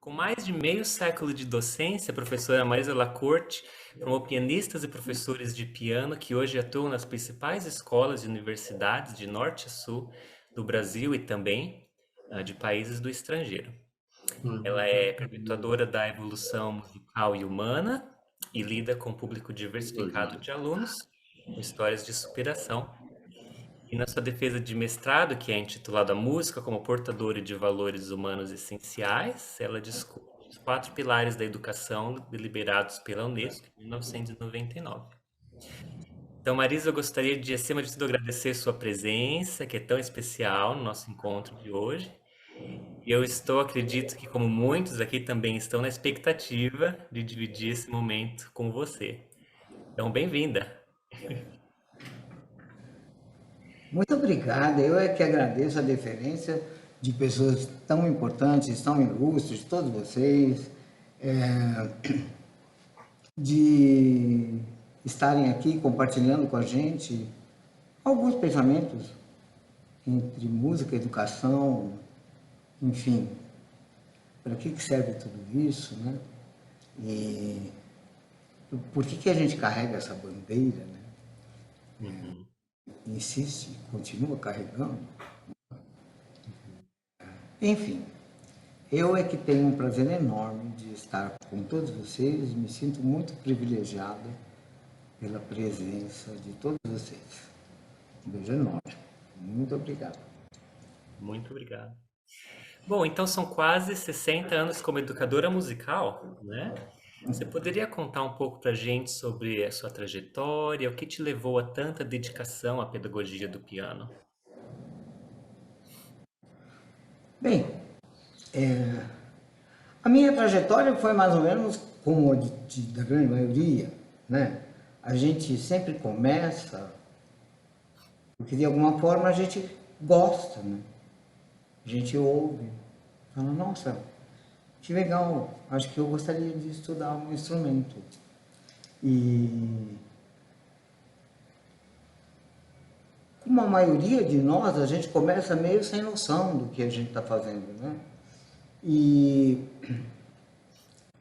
Com mais de meio século de docência, a professora Marisa Lacorte formou pianistas e professores de piano que hoje atuam nas principais escolas e universidades de norte a sul do Brasil e também de países do estrangeiro. Ela é perpetuadora da evolução musical e humana e lida com um público diversificado de alunos com histórias de superação. E na sua defesa de mestrado, que é intitulada Música como portadora de valores humanos essenciais, ela discute os quatro pilares da educação deliberados pela Unesco em 1999. Então, Marisa, eu gostaria de, acima de tudo, agradecer sua presença, que é tão especial no nosso encontro de hoje. E eu acredito que, como muitos aqui, também estão na expectativa de dividir esse momento com você. Então, bem-vinda! Muito obrigado. Eu é que agradeço a deferência de pessoas tão importantes, tão ilustres, todos vocês, de estarem aqui compartilhando com a gente alguns pensamentos entre música, educação, enfim, para que serve tudo isso, né? E por que a gente carrega essa bandeira, né? Uhum. Insiste, continua carregando. Enfim, eu é que tenho um prazer enorme de estar com todos vocês e me sinto muito privilegiado pela presença de todos vocês. Um beijo enorme. Muito obrigado. Muito obrigado. Bom, então são quase 60 anos como educadora musical, né? Você poderia contar um pouco pra gente sobre a sua trajetória, o que te levou a tanta dedicação à pedagogia do piano? Bem, a minha trajetória foi mais ou menos como a da grande maioria, né? A gente sempre começa porque de alguma forma a gente gosta, né? A gente ouve, fala, nossa, que legal, acho que eu gostaria de estudar um instrumento. E como a maioria de nós, a gente começa meio sem noção do que a gente está fazendo, né? E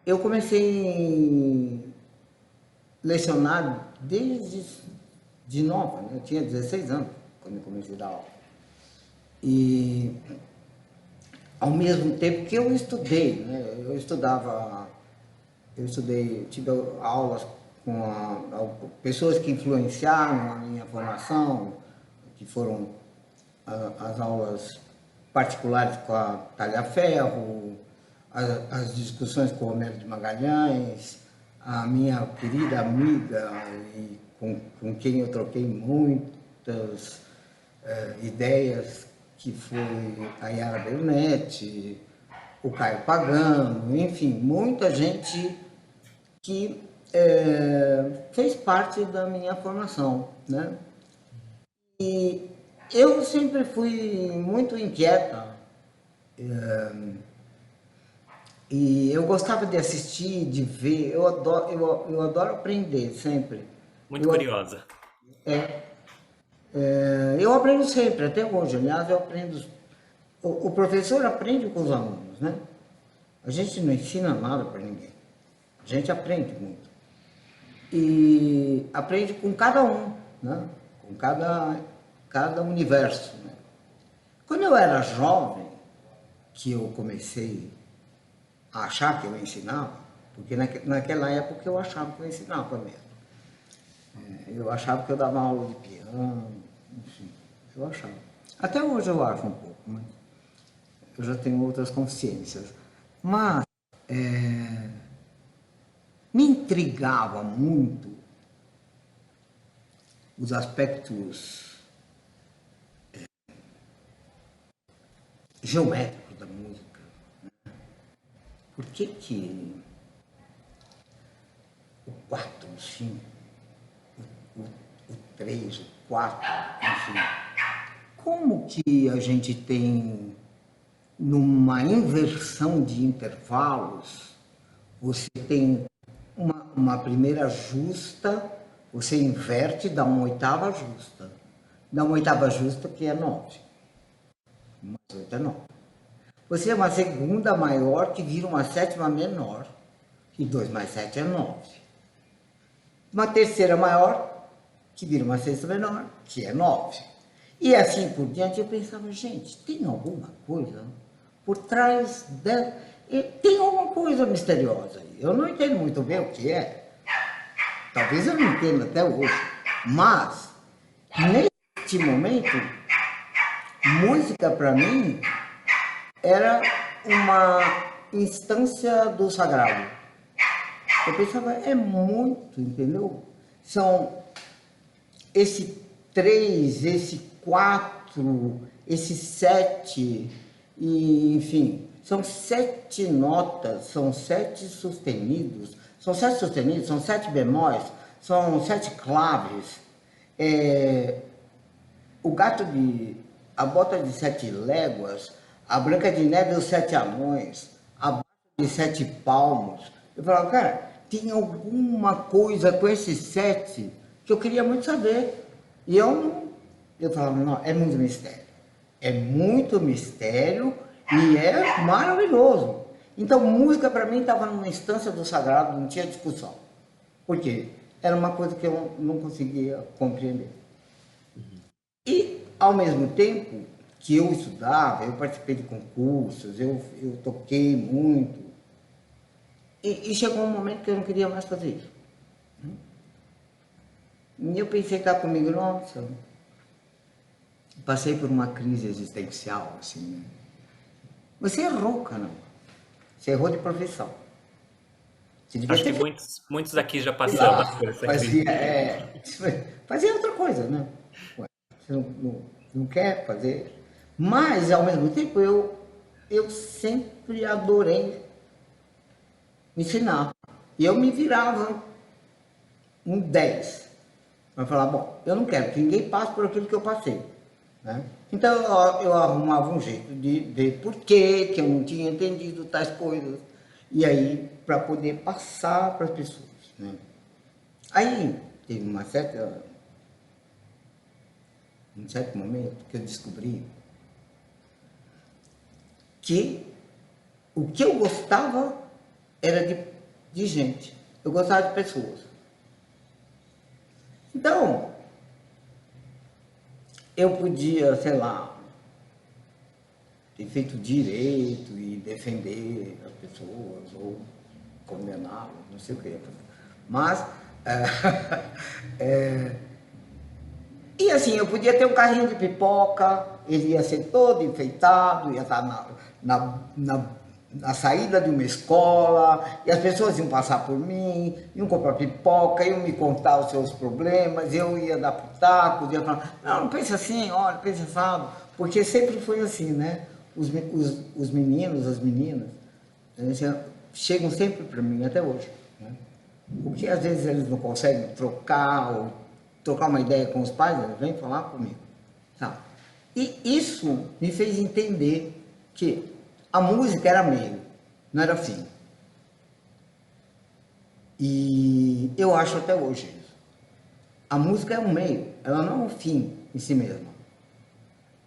eu comecei a lecionar desde de nova, né? Eu tinha 16 anos quando eu comecei a dar aula. E ao mesmo tempo que eu estudei, né? Eu tive aulas com pessoas que influenciaram a minha formação, que foram as aulas particulares com a Talhaferro, as discussões com o Romero de Magalhães, a minha querida amiga e com quem eu troquei muitas ideias, que foi a Yara Bernetti, o Caio Pagano, enfim, muita gente que fez parte da minha formação, né? E eu sempre fui muito inquieta, e eu gostava de assistir, de ver, eu adoro aprender sempre. Muito Eu, curiosa. eu aprendo sempre, até hoje, aliás, eu aprendo. O professor aprende com os alunos, né? A gente não ensina nada para ninguém, a gente aprende muito. E aprende com cada um, né? Com cada universo, né? Quando eu era jovem, que eu comecei a achar que eu ensinava, porque naquela época eu achava que eu ensinava mesmo. Eu achava que eu dava aula de piano, enfim, eu achava. Até hoje eu acho um pouco, mas eu já tenho outras consciências. Mas me intrigava muito os aspectos geométricos da música. Por que o 4, o 5, o 3, o 4, enfim, como que a gente tem, numa inversão de intervalos, você tem uma primeira justa, você inverte, dá uma oitava justa. Dá uma oitava justa que é 9. Mais 8 é 9. você é uma segunda maior que vira uma sétima menor, e 2 mais 7 é 9. Uma terceira maior, que vira uma sexta menor, que é 9. E assim por diante, eu pensava, gente, tem alguma coisa por trás dela? Tem alguma coisa misteriosa aí. Eu não entendo muito bem o que é. Talvez eu não entenda até hoje. Mas, neste momento, música para mim era uma instância do sagrado. Eu pensava, é muito, entendeu? São esse 3, esse 4, esse 7, e, enfim, são 7 notas, são 7 sustenidos, são 7 bemóis, são 7 claves. A bota de 7 léguas, a Branca de Neve e os 7 anões, a bota de 7 palmos. Eu falava, cara, tem alguma coisa com esses 7 que eu queria muito saber. E eu falava, não, é muito mistério. É muito mistério e é maravilhoso. Então, música para mim estava numa instância do sagrado, não tinha discussão. Por quê? Era uma coisa que eu não conseguia compreender. E, ao mesmo tempo que eu estudava, eu participei de concursos, eu toquei muito. E chegou um momento que eu não queria mais fazer isso. E eu pensei cá comigo, nossa, passei por uma crise existencial, assim, né? Você errou, cara. Você errou de profissão. Você devia Acho que ter feito. muitos aqui já passamos por essa crise. Fazia outra coisa, né? Ué, você não quer fazer. Mas, ao mesmo tempo, eu sempre adorei ensinar. E eu me virava um 10 para falar, bom, eu não quero que ninguém passe por aquilo que eu passei. Né? Então eu arrumava um jeito de ver por que eu não tinha entendido tais coisas. E aí, para poder passar para as pessoas. Né? Aí teve um certo momento que eu descobri que o que eu gostava era de gente. Eu gostava de pessoas. Então, eu podia, sei lá, ter feito direito e defender as pessoas, ou condená-las, não sei o que ia fazer. Mas, e assim, eu podia ter um carrinho de pipoca, ele ia ser todo enfeitado, ia estar na saída de uma escola, e as pessoas iam passar por mim, iam comprar pipoca, iam me contar os seus problemas, eu ia dar pitacos, ia falar, não pensa assim, olha, pensa assim, porque sempre foi assim, né? Os meninos, as meninas, chegam sempre para mim, até hoje. Né? O que às vezes eles não conseguem trocar uma ideia com os pais, eles vêm falar comigo. Sabe? E isso me fez entender que a música era meio, não era fim. E eu acho até hoje isso. A música é um meio, ela não é um fim em si mesma.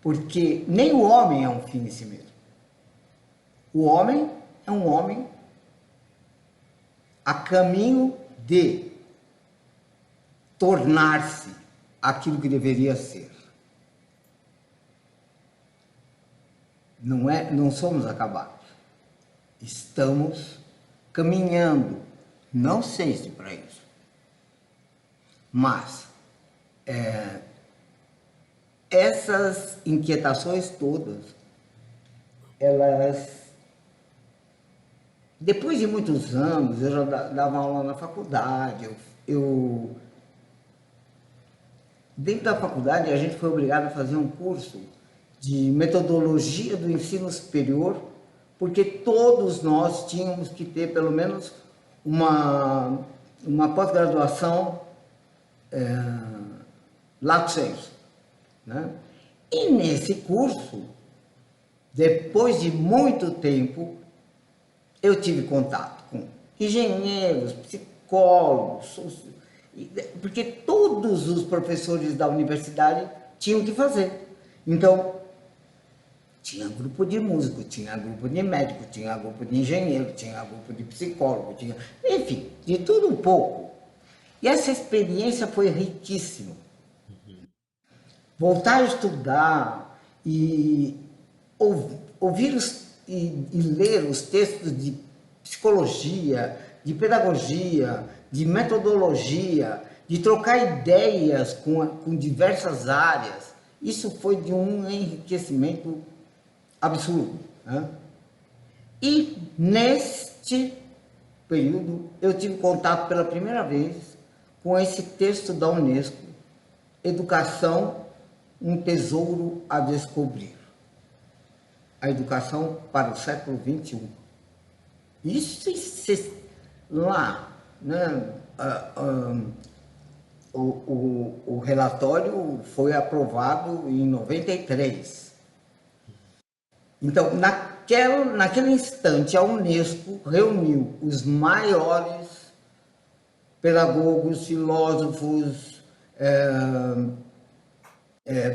Porque nem o homem é um fim em si mesmo. O homem é um homem a caminho de tornar-se aquilo que deveria ser. Não somos acabados. Estamos caminhando, não sei se para isso, mas essas inquietações todas, elas, depois de muitos anos, eu já dava aula na faculdade, dentro da faculdade a gente foi obrigado a fazer um curso de metodologia do ensino superior, porque todos nós tínhamos que ter pelo menos uma pós-graduação lato sensu. Né? E nesse curso, depois de muito tempo, eu tive contato com engenheiros, psicólogos, porque todos os professores da universidade tinham que fazer. Então, Tinha grupo de músico, tinha grupo de médico, tinha grupo de engenheiro, tinha grupo de psicólogo, tinha, enfim, de tudo um pouco. E essa experiência foi riquíssima. Voltar a estudar e ouvir e ler os textos de psicologia, de pedagogia, de metodologia, de trocar ideias com diversas áreas, isso foi de um enriquecimento absurdo. Né? E neste período eu tive contato pela primeira vez com esse texto da Unesco, Educação, um tesouro a descobrir. A educação para o século XXI. Isso lá, né? O relatório foi aprovado em 93. Então, naquele instante, a Unesco reuniu os maiores pedagogos, filósofos,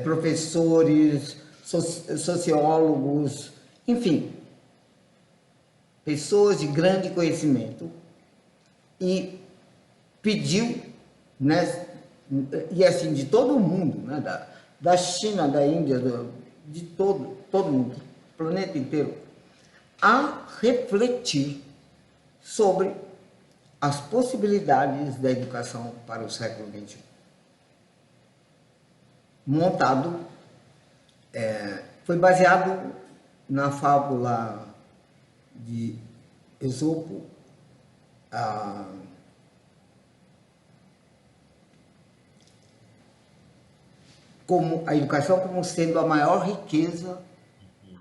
professores, sociólogos, enfim, pessoas de grande conhecimento, e pediu, né, e assim, de todo o mundo, né, da China, da Índia, de todo mundo, planeta inteiro, a refletir sobre as possibilidades da educação para o século XXI. Montado, foi baseado na fábula de Esopo, como a educação como sendo a maior riqueza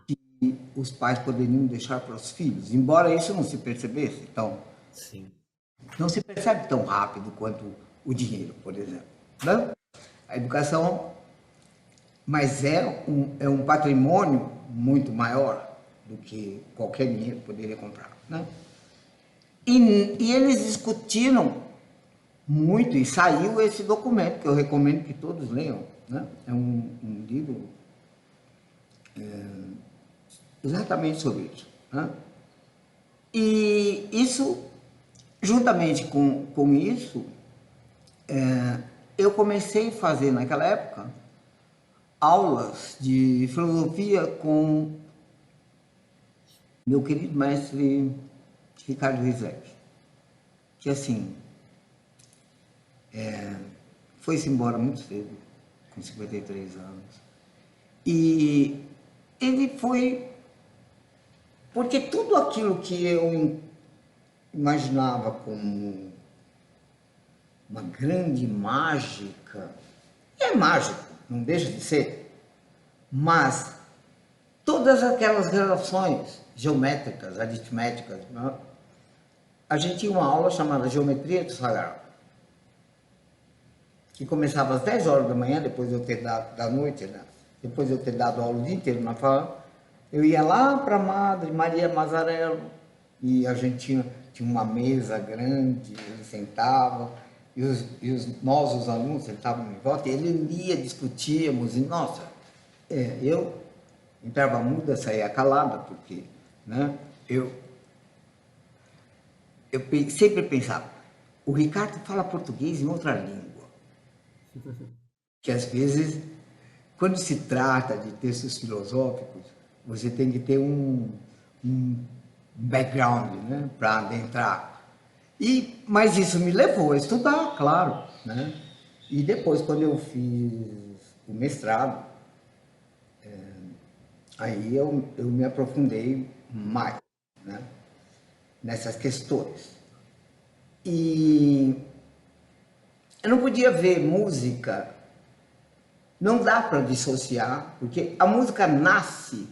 que os pais poderiam deixar para os filhos, embora isso não se percebesse, então, Sim. não se percebe tão rápido quanto o dinheiro, por exemplo. Né? A educação, mas é um patrimônio muito maior do que qualquer dinheiro poderia comprar. Né? E eles discutiram muito, e saiu esse documento, que eu recomendo que todos leiam. Né? É um livro exatamente sobre isso. Né? E isso, juntamente com isso, eu comecei a fazer naquela época aulas de filosofia com meu querido mestre Ricardo Rizek, que assim, foi-se embora muito cedo, com 53 anos. E ele foi, porque tudo aquilo que eu imaginava como uma grande mágica, é mágico, não deixa de ser, mas todas aquelas relações geométricas, aritméticas, né? A gente tinha uma aula chamada Geometria do Sagrado, que começava às 10 horas da manhã, depois de eu ter dado da noite, né? Depois de eu ter dado aula o dia inteiro na FAO, eu ia lá para a Madre Maria Mazzarello, e a gente tinha uma mesa grande, ele sentava, nós, os alunos, sentávamos em volta, e ele lia, discutíamos, e nossa, eu entrava muda, saía calada, porque, né, eu sempre pensava, o Ricardo fala português em outra língua, que às vezes, quando se trata de textos filosóficos, você tem que ter um background, né, para adentrar. Mas isso me levou a estudar, claro, né? E depois, quando eu fiz o mestrado, aí eu me aprofundei mais, né, nessas questões. E eu não podia ver música, não dá para dissociar, porque a música nasce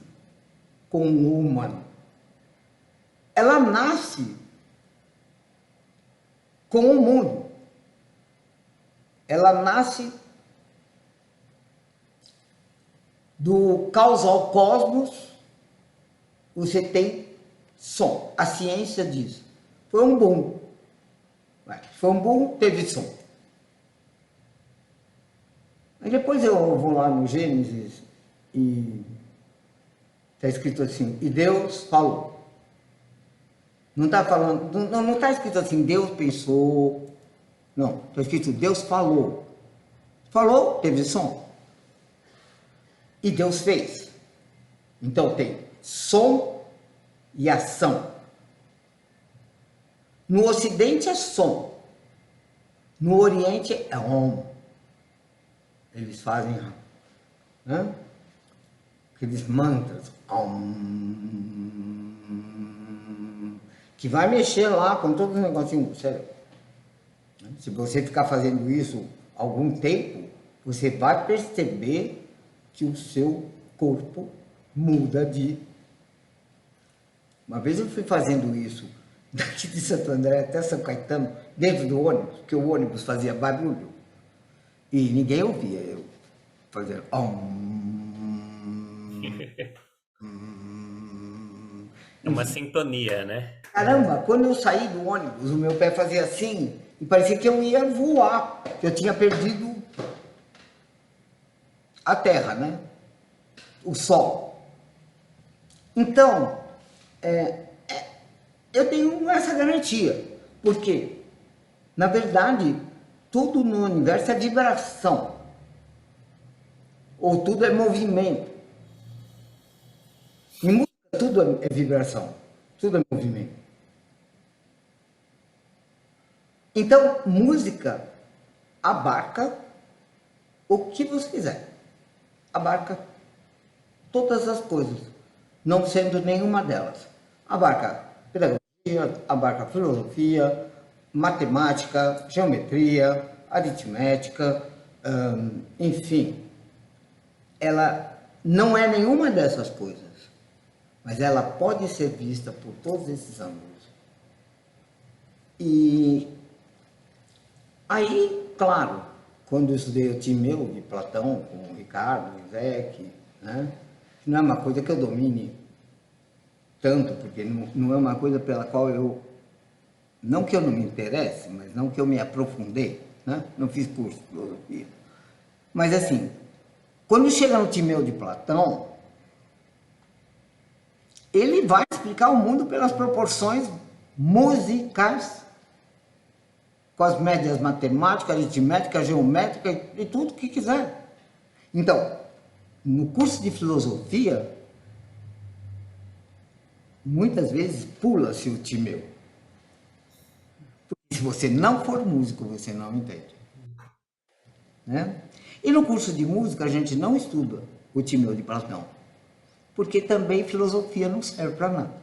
com o humano. Ela nasce com o mundo. Ela nasce do caos ao cosmos, você tem som. A ciência diz. Foi um boom. Foi um boom, teve som. Aí depois eu vou lá no Gênesis e Está escrito assim, e Deus falou. Não está falando, não está escrito assim, Deus pensou. Não, está escrito Deus falou. Falou, teve som. E Deus fez. Então tem som e ação. No Ocidente é som. No Oriente é om. Eles fazem, né, aqueles mantras. Om, que vai mexer lá com todos os negocinhos do cérebro. Se você ficar fazendo isso algum tempo, você vai perceber que o seu corpo muda de... Uma vez eu fui fazendo isso daqui de Santo André até São Caetano, dentro do ônibus, porque o ônibus fazia barulho e ninguém ouvia eu fazendo É uma sintonia, né? Caramba, quando eu saí do ônibus, o meu pé fazia assim e parecia que eu ia voar, que eu tinha perdido a terra, né? O sol. Então, eu tenho essa garantia, porque, na verdade, tudo no universo é vibração, ou tudo é movimento. Em música, tudo é vibração, tudo é movimento. Então, música abarca o que você quiser, abarca todas as coisas, não sendo nenhuma delas. Abarca pedagogia, abarca filosofia, matemática, geometria, aritmética, enfim. Ela não é nenhuma dessas coisas, mas ela pode ser vista por todos esses ângulos. E aí, claro, quando eu estudei o Timeu de Platão, com o Ricardo, o Ivec, né, não é uma coisa que eu domine tanto, porque não é uma coisa pela qual eu, não que eu não me interesse, mas não que eu me aprofundei, né? Não fiz curso de filosofia. Mas assim, quando chega no Timeu de Platão, ele vai explicar o mundo pelas proporções musicais, com as médias matemáticas, aritméticas, geométricas e tudo que quiser. Então, no curso de filosofia, muitas vezes pula-se o Timeu. Porque se você não for músico, você não entende. Né? E no curso de música, a gente não estuda o Timeu de Platão, porque também filosofia não serve para nada.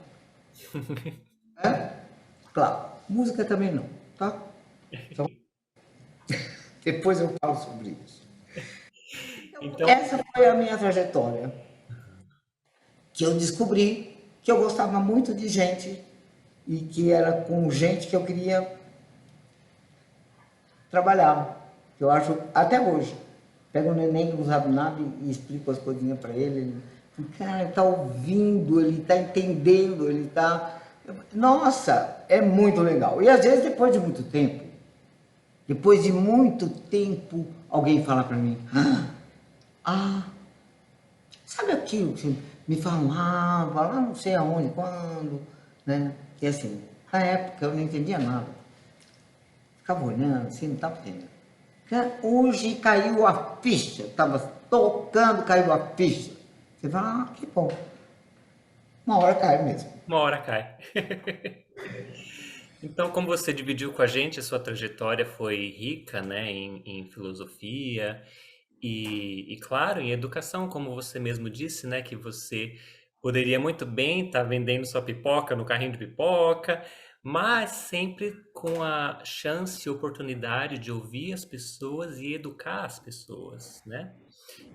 É? Claro, música também não, tá? Então, depois eu falo sobre isso. Então, Então, essa foi a minha trajetória, que eu descobri que eu gostava muito de gente e que era com gente que eu queria trabalhar. Eu acho, até hoje, pego um neném que não sabe nada e explico as coisinhas para ele, cara, ele está ouvindo, ele está entendendo, ele está... Nossa, é muito legal. E às vezes, depois de muito tempo, alguém fala para mim, ah, sabe aquilo que você me falava lá não sei aonde, quando, né? E assim, na época eu não entendia nada. Ficava olhando, assim, não estava entendendo. Hoje caiu a ficha, estava tocando, caiu a ficha. Você fala, que bom. Uma hora cai mesmo. uma hora cai. Então, como você dividiu com a gente, a sua trajetória foi rica, né, em filosofia e, claro, em educação, como você mesmo disse, né, que você poderia muito bem estar vendendo sua pipoca no carrinho de pipoca, mas sempre com a chance e oportunidade de ouvir as pessoas e educar as pessoas, né?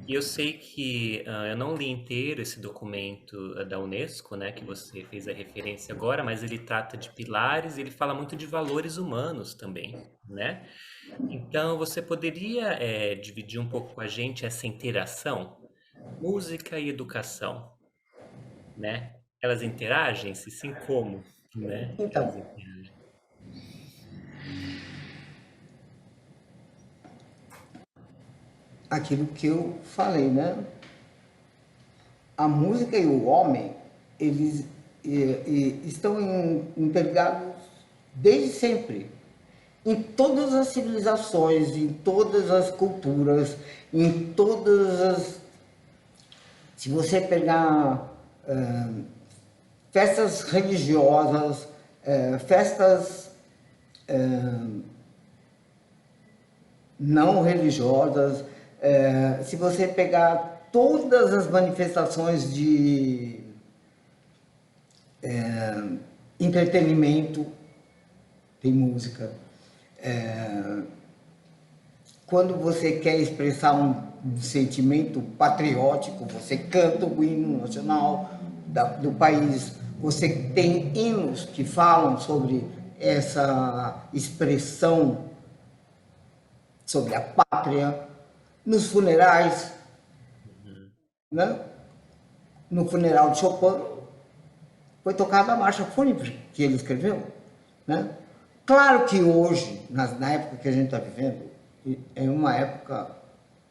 E eu sei que eu não li inteiro esse documento da Unesco, né, que você fez a referência agora, mas ele trata de pilares e ele fala muito de valores humanos também, né? Então, você poderia dividir um pouco com a gente essa interação, música e educação, né? Elas interagem? Se sim, como, né? Elas Então, interagem. aquilo que eu falei, né? a música e o homem, eles estão interligados desde sempre. Em todas as civilizações, em todas as culturas, em todas as... Se você pegar festas religiosas, festas não religiosas, se você pegar todas as manifestações de entretenimento, tem música. Quando você quer expressar um sentimento patriótico, você canta o hino nacional do país, você tem hinos que falam sobre essa expressão, sobre a pátria, nos funerais, né? No funeral de Chopin, foi tocada a marcha fúnebre que ele escreveu, né? Claro que hoje, na época que a gente está vivendo, é uma época,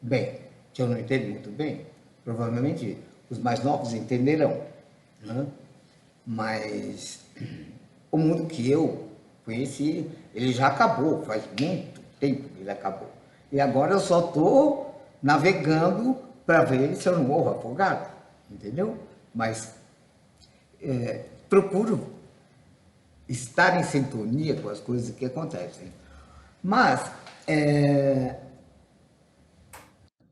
bem, que eu não entendo muito bem, provavelmente os mais novos entenderão, né? Mas o mundo que eu conheci, ele já acabou, faz muito tempo que ele acabou. E agora eu só estou navegando para ver se eu não morro afogado, entendeu? Mas procuro estar em sintonia com as coisas que acontecem. Mas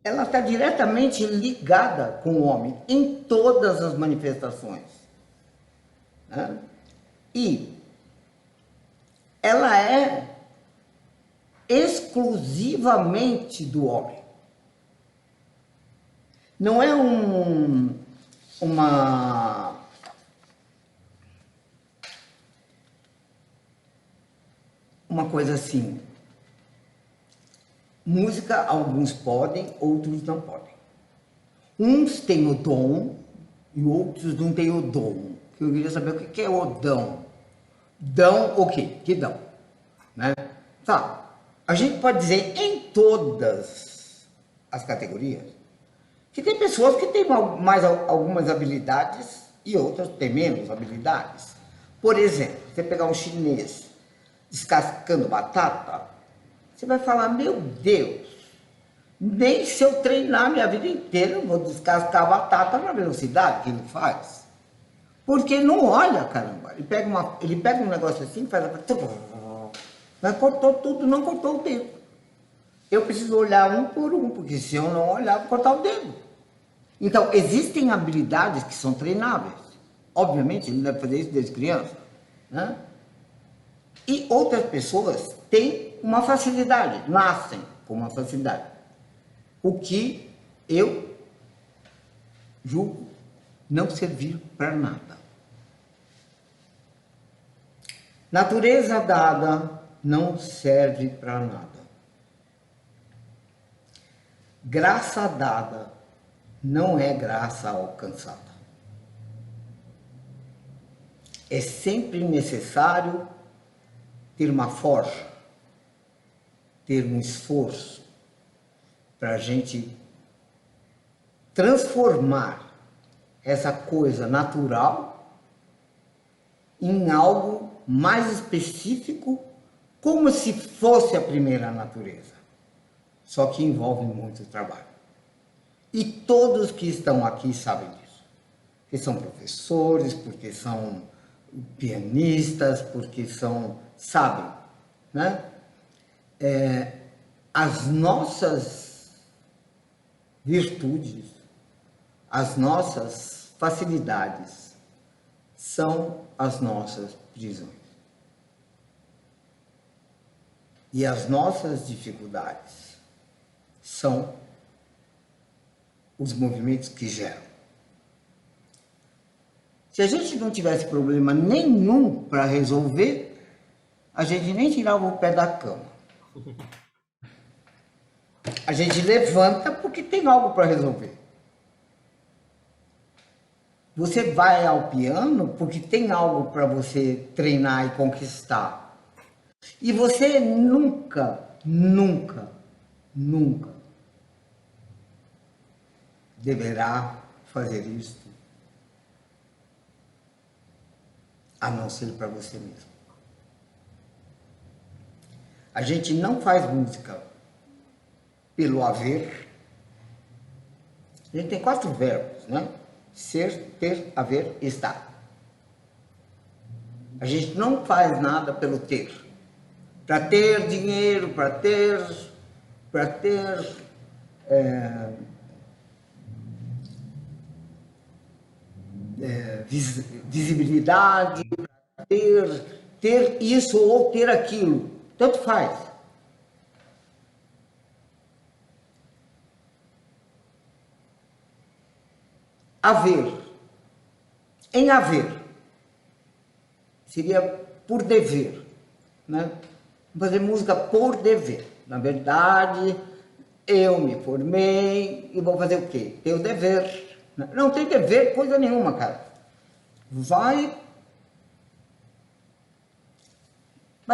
ela está diretamente ligada com o homem em todas as manifestações, né? E ela é exclusivamente do homem. Não é uma coisa assim. Música, alguns podem, outros não podem. Uns têm o dom e outros não têm o dom. Eu queria saber o que é o dom. Dão o quê? Que dão? Né? Tá. A gente pode dizer em todas as categorias que tem pessoas que têm mais algumas habilidades e outras têm menos habilidades. Por exemplo, você pegar um chinês descascando batata, você vai falar, meu Deus, nem se eu treinar minha vida inteira eu vou descascar a batata na velocidade que ele faz. Porque não olha, caramba. Ele pega um negócio assim, faz mas cortou tudo, não cortou o dedo. Eu preciso olhar um por um, porque se eu não olhar, vou cortar o dedo. Então, existem habilidades que são treináveis. Obviamente, ele deve fazer isso desde criança, né? E outras pessoas têm uma facilidade, nascem com uma facilidade. O que eu julgo não servir para nada. Natureza dada não serve para nada. Graça dada não é graça alcançada. É sempre necessário ter uma forja, ter um esforço para a gente transformar essa coisa natural em algo mais específico, como se fosse a primeira natureza. Só que envolve muito trabalho. E todos que estão aqui sabem disso. Porque são professores, porque são pianistas, porque sabem, né? As nossas virtudes, as nossas facilidades são as nossas prisões. E as nossas dificuldades são os movimentos que geram. Se a gente não tivesse problema nenhum para resolver, a gente nem tirava o pé da cama. A gente levanta porque tem algo para resolver. Você vai ao piano porque tem algo para você treinar e conquistar. E você nunca, nunca, nunca deverá fazer isso, a não ser para você mesmo. A gente não faz música pelo haver. A gente tem 4 verbos, né? Ser, ter, haver, estar. A gente não faz nada pelo ter. Para ter dinheiro, para ter visibilidade, pra ter isso ou ter aquilo. Tanto faz. Haver. Em haver. Seria por dever, né? Fazer música por dever. Na verdade, eu me formei e vou fazer o quê? Ter o dever. Não tem dever coisa nenhuma, cara. Vai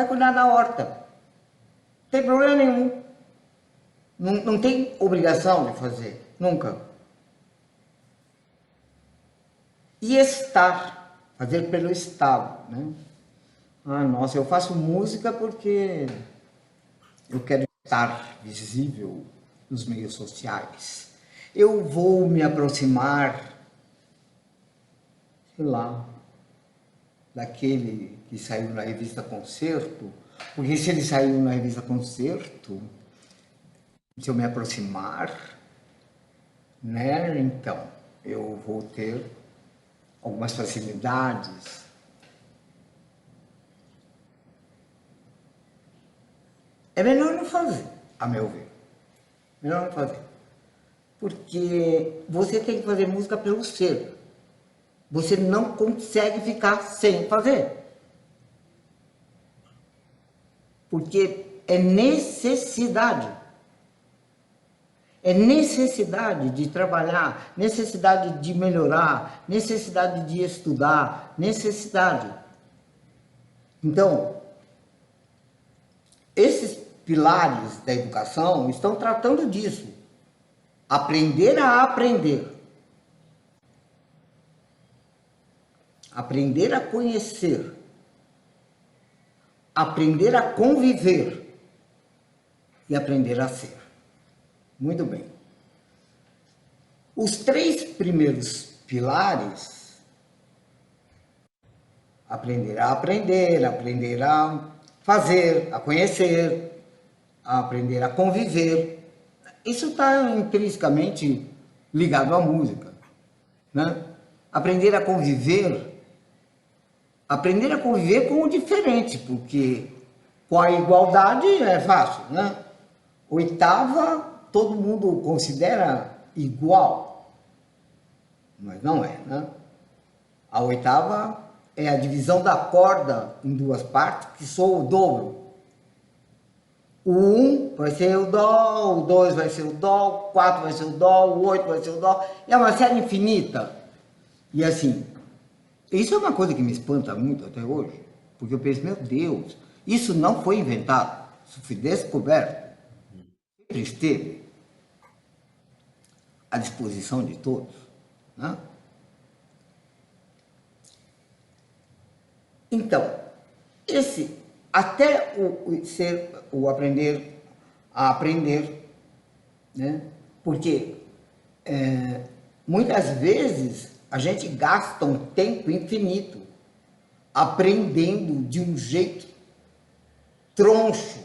cuidar da horta. Não tem problema nenhum. Não tem obrigação de fazer, nunca. E estar, fazer pelo estado, né? Ah, nossa, eu faço música porque eu quero estar visível nos meios sociais. Eu vou me aproximar, sei lá, daquele que saiu na revista Concerto, porque se ele saiu na revista Concerto, se eu me aproximar, né, então eu vou ter algumas facilidades. É melhor não fazer, a meu ver. Melhor não fazer. Porque você tem que fazer música pelo ser. Você não consegue ficar sem fazer. Porque é necessidade. É necessidade de trabalhar, necessidade de melhorar, necessidade de estudar, necessidade. Então, esses pilares da educação estão tratando disso. Aprender a aprender. Aprender a conhecer. Aprender a conviver. E aprender a ser. Muito bem. Os 3 primeiros pilares, aprender a aprender, aprender a fazer, a conhecer, a aprender a conviver, isso está intrinsecamente ligado à música, né? Aprender a conviver com o diferente, porque com a igualdade é fácil, né? Oitava, todo mundo considera igual, mas não é, né? A oitava é a divisão da corda em 2 partes, que soa o dobro. O 1 vai ser o dó, o 2 vai ser o dó, o 4 vai ser o dó, o 8 vai ser o dó, é uma série infinita. E assim, isso é uma coisa que me espanta muito até hoje, porque eu penso, meu Deus, isso não foi inventado, isso foi descoberto, sempre esteve à disposição de todos, né? Então, até o aprender a aprender, né? Porque muitas vezes a gente gasta um tempo infinito aprendendo de um jeito troncho.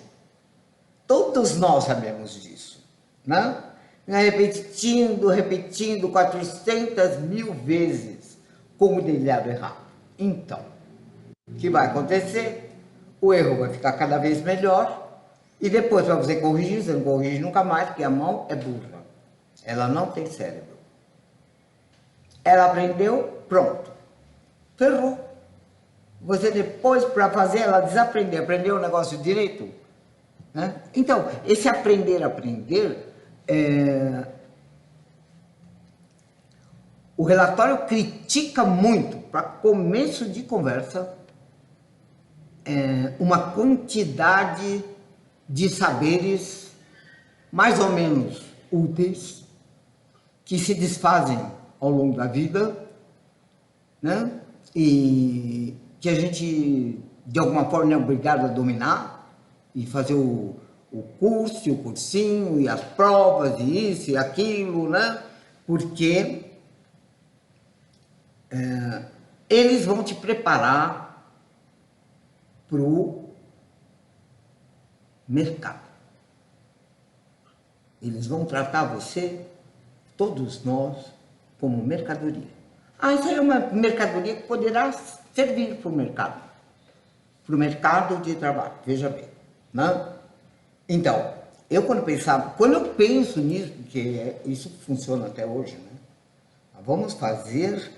Todos nós sabemos disso, né? Repetindo 400.000 vezes como dedilhado errado. Então, o que vai acontecer? O erro vai ficar cada vez melhor e depois para você corrigir, você não corrige nunca mais, porque a mão é burra. Ela não tem cérebro. Ela aprendeu, pronto. Ferrou. Você depois, para fazer ela desaprender, aprender o negócio direito, né? Então, esse aprender, o relatório critica muito, para começo de conversa, uma quantidade de saberes mais ou menos úteis que se desfazem ao longo da vida, né? E que a gente, de alguma forma, é obrigado a dominar e fazer o curso, o cursinho, e as provas, e isso e aquilo, né? Porque eles vão te preparar para o mercado. Eles vão tratar você, todos nós, como mercadoria. Ah, isso aí é uma mercadoria que poderá servir para o mercado de trabalho, veja bem, né? Então, quando eu penso nisso, porque isso funciona até hoje, né? Vamos fazer,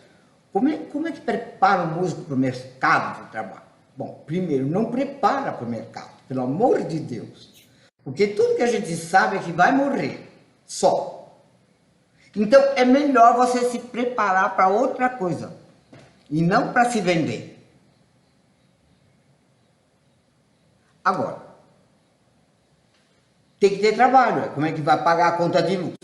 como é que prepara o músico para o mercado de trabalho? Bom, primeiro, não prepara para o mercado, pelo amor de Deus, porque tudo que a gente sabe é que vai morrer, só. Então, é melhor você se preparar para outra coisa, e não para se vender. Agora, tem que ter trabalho. Como é que vai pagar a conta de luz?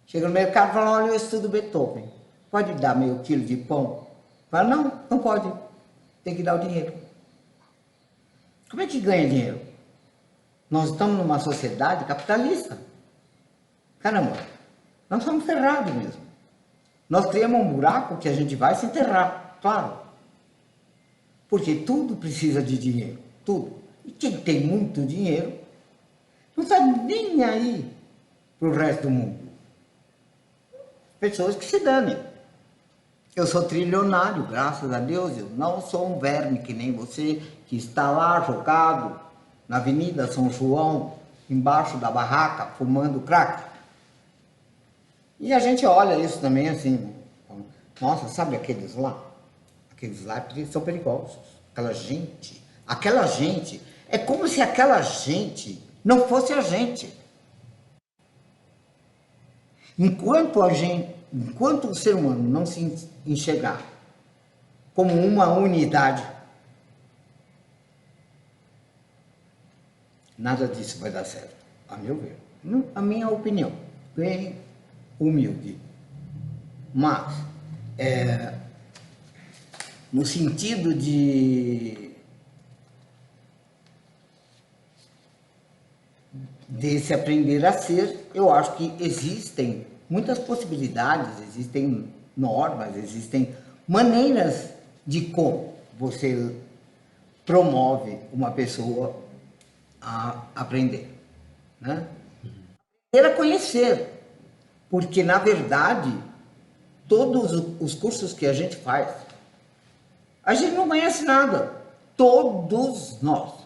Chega no mercado e fala, olha, eu estudo Beethoven. Pode dar meio quilo de pão? Fala, não, não pode. Tem que dar o dinheiro. Como é que ganha dinheiro? Nós estamos numa sociedade capitalista. Caramba, nós estamos ferrados mesmo. Nós criamos um buraco que a gente vai se enterrar, claro. Porque tudo precisa de dinheiro, tudo. E quem tem muito dinheiro não está nem aí para o resto do mundo. Pessoas que se danem. Eu sou trilionário, graças a Deus. Eu não sou um verme que nem você, que está lá jogado na Avenida São João, embaixo da barraca, fumando crack. E a gente olha isso também assim, nossa, sabe aqueles lá? Aqueles lá são perigosos. Aquela gente, é como se aquela gente não fosse a gente. Enquanto o ser humano não se enxergar como uma unidade, nada disso vai dar certo, a meu ver. A minha opinião, bem humilde. Mas, no sentido de se aprender a ser, eu acho que existem muitas possibilidades, existem normas, existem maneiras de como você promove uma pessoa a aprender, né? Aprender a conhecer, porque na verdade todos os cursos que a gente faz, a gente não conhece nada, todos nós,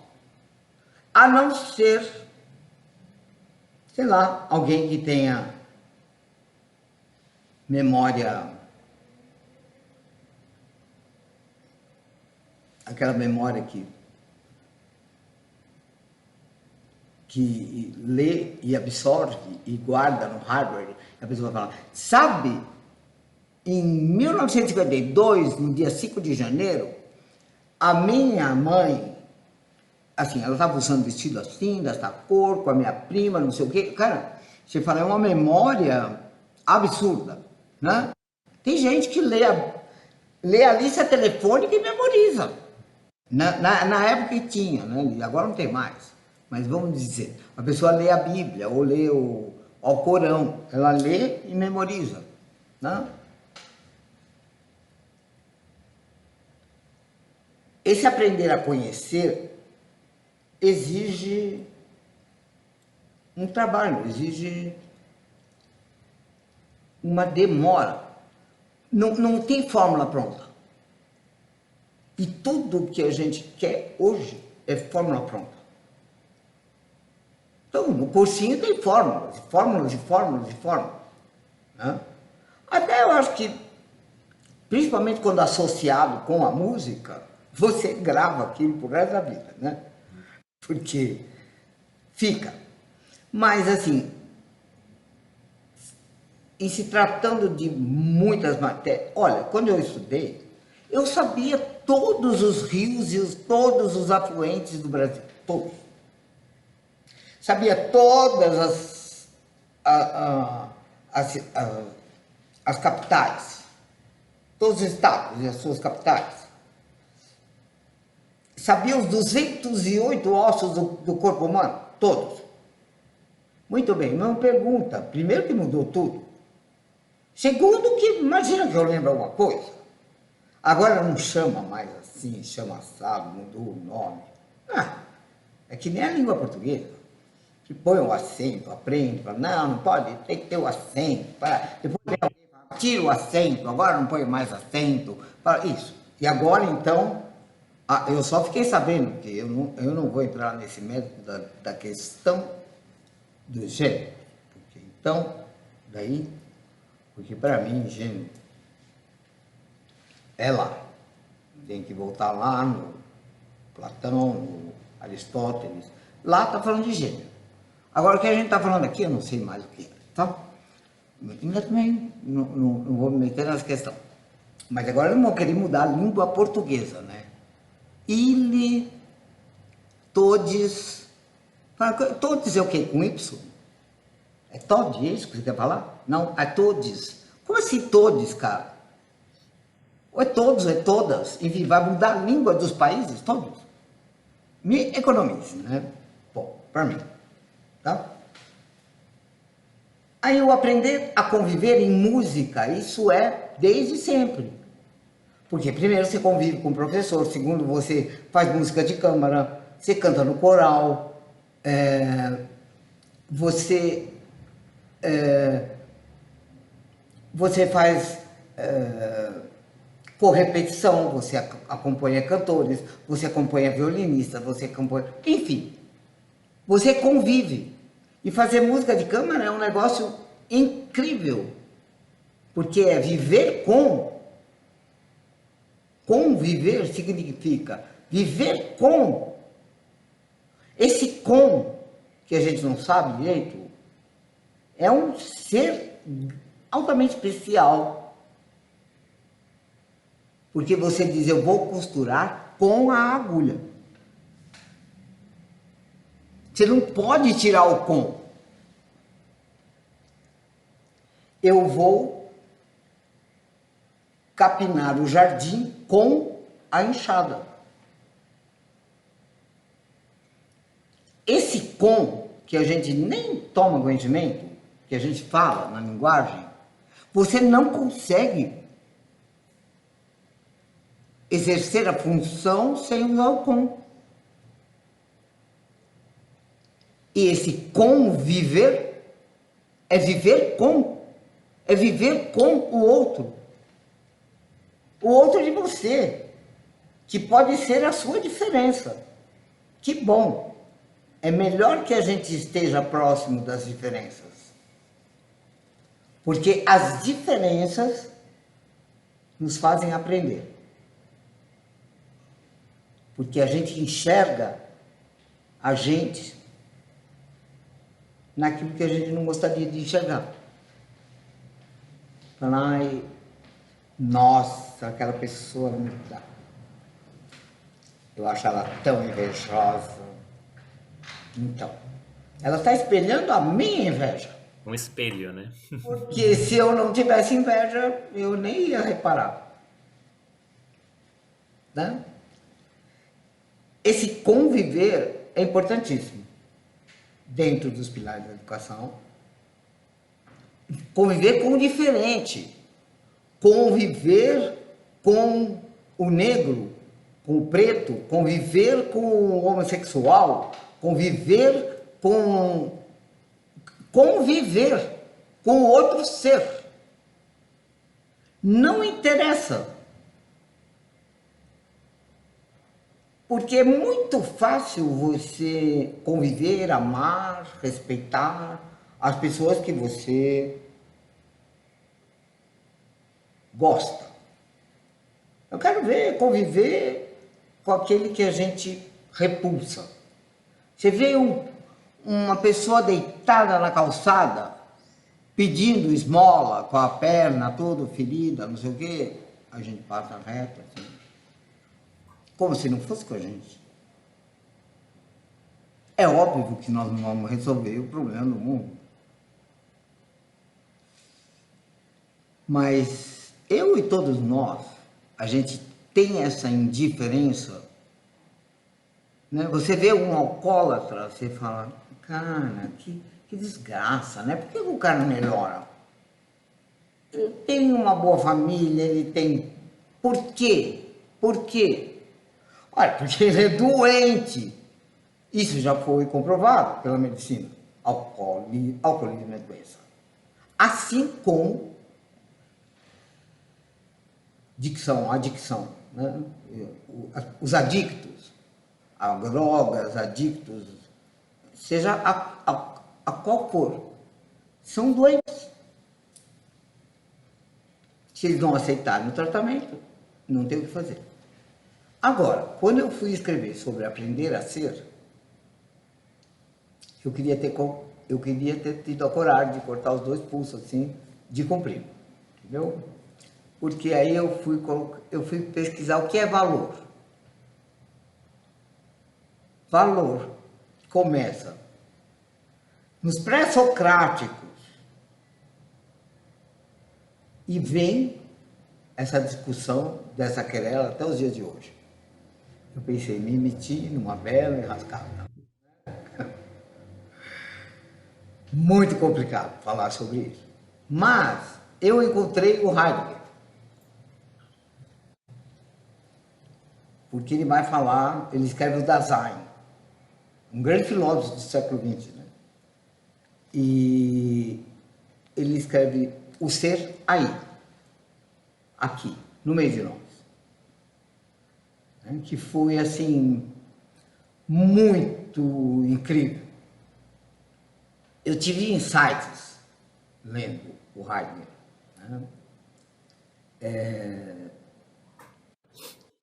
a não ser, sei lá, alguém que tenha memória, aquela memória que lê e absorve e guarda no hardware. A pessoa fala, sabe, em 1952, no dia 5 de janeiro, a minha mãe, assim, ela estava usando vestido assim, desta cor, com a minha prima, não sei o quê. Cara, você fala, é uma memória absurda, né? Tem gente que lê a lista telefônica e memoriza. Na época que tinha, né? Agora não tem mais. Mas vamos dizer, a pessoa lê a Bíblia ou lê o Alcorão, ela lê e memoriza, né? Esse aprender a conhecer exige um trabalho, exige uma demora. Não tem fórmula pronta. E tudo que a gente quer hoje é fórmula pronta. Então, no cursinho tem fórmulas, fórmulas e fórmulas e fórmulas, né? Até eu acho que, principalmente quando associado com a música, você grava aquilo pro resto da vida, né? Porque fica. Mas, assim, em se tratando de muitas matérias, olha, quando eu estudei, eu sabia todos os rios e todos os afluentes do Brasil, todos. Sabia todas as capitais, todos os estados e as suas capitais. Sabia os 208 ossos do corpo humano? Todos. Muito bem, uma pergunta. Primeiro que mudou tudo. Segundo que, imagina que eu lembro alguma coisa. Agora não chama mais assim, chama assado, mudou o nome. É que nem a língua portuguesa. Que põe o acento, aprende, fala, não pode, tem que ter o acento. Depois vem alguém fala, tira o acento, agora não põe mais acento. Isso. E agora então, eu só fiquei sabendo, que eu não vou entrar nesse mérito da questão do gênero. Porque, então, daí, porque para mim, gênero é lá. Tem que voltar lá no Platão, no Aristóteles. Lá está falando de gênero. Agora, o que a gente está falando aqui, eu não sei mais o que é, tá? Ainda também não vou me meter nessa questão. Mas agora eu não vou querer mudar a língua portuguesa, né? Ele, todes... Todes é o quê? Com Y? É todes, é isso que você quer falar? Não, é todes. Como assim todes, cara? Ou é todos, ou é todas. Enfim, vai mudar a língua dos países, todos. Me economize, né? Bom, para mim. Tá? Aí eu aprender a conviver em música, isso é desde sempre. Porque primeiro você convive com o professor, segundo você faz música de câmara, você canta no coral, você faz correpetição, você acompanha cantores, você acompanha violinistas, você acompanha... Enfim, você convive. E fazer música de câmara é um negócio incrível, porque é viver com. Conviver significa viver com. Esse com, que a gente não sabe direito, é um ser altamente especial. Porque você diz, eu vou costurar com a agulha. Você não pode tirar o com. Eu vou capinar o jardim com a enxada. Esse com, que a gente nem toma conhecimento, que a gente fala na linguagem, você não consegue exercer a função sem usar o com. E esse conviver é viver com o outro. O outro de você, que pode ser a sua diferença. Que bom! É melhor que a gente esteja próximo das diferenças. Porque as diferenças nos fazem aprender. Porque a gente enxerga a gente naquilo que a gente não gostaria de enxergar. Ai, nossa, aquela pessoa me dá. Eu acho ela tão invejosa. Então, ela está espelhando a minha inveja. Um espelho, né? Porque se eu não tivesse inveja, eu nem ia reparar. Né? Esse conviver é importantíssimo. Dentro dos pilares da educação. Conviver com o diferente. Conviver com o negro, com o preto, conviver com o homossexual, conviver com o outro ser. Não interessa. Porque é muito fácil você conviver, amar, respeitar as pessoas que você gosta. Eu quero ver, conviver com aquele que a gente repulsa. Você vê uma pessoa deitada na calçada, pedindo esmola, com a perna toda ferida, não sei o quê, a gente passa reto, assim. Como se não fosse com a gente. É óbvio que nós não vamos resolver o problema do mundo. Mas eu e todos nós, a gente tem essa indiferença, né? Você vê um alcoólatra, você fala, cara, que desgraça, né? Por que o cara não melhora? Ele tem uma boa família, ele tem... Por quê? Por quê? Olha, porque ele é doente. Isso já foi comprovado pela medicina. Alcoolismo é doença. Assim como adicção, né? Os adictos, a drogas, adictos, seja a qual for, são doentes. Se eles não aceitarem o tratamento, não tem o que fazer. Agora, quando eu fui escrever sobre aprender a ser, eu queria ter tido a coragem de cortar os dois pulsos assim, de cumprir, entendeu? Porque aí eu fui pesquisar o que é valor. Valor começa nos pré-socráticos e vem essa discussão dessa querela até os dias de hoje. Eu pensei, me meti numa bela enrascada. Muito complicado falar sobre isso. Mas eu encontrei o Heidegger. Porque ele vai falar, ele escreve o Dasein, um grande filósofo do século XX, né? E ele escreve o ser aí, aqui, no meio de nós. Né? Que foi, assim, muito incrível. Eu tive insights lendo o Heidegger. Né?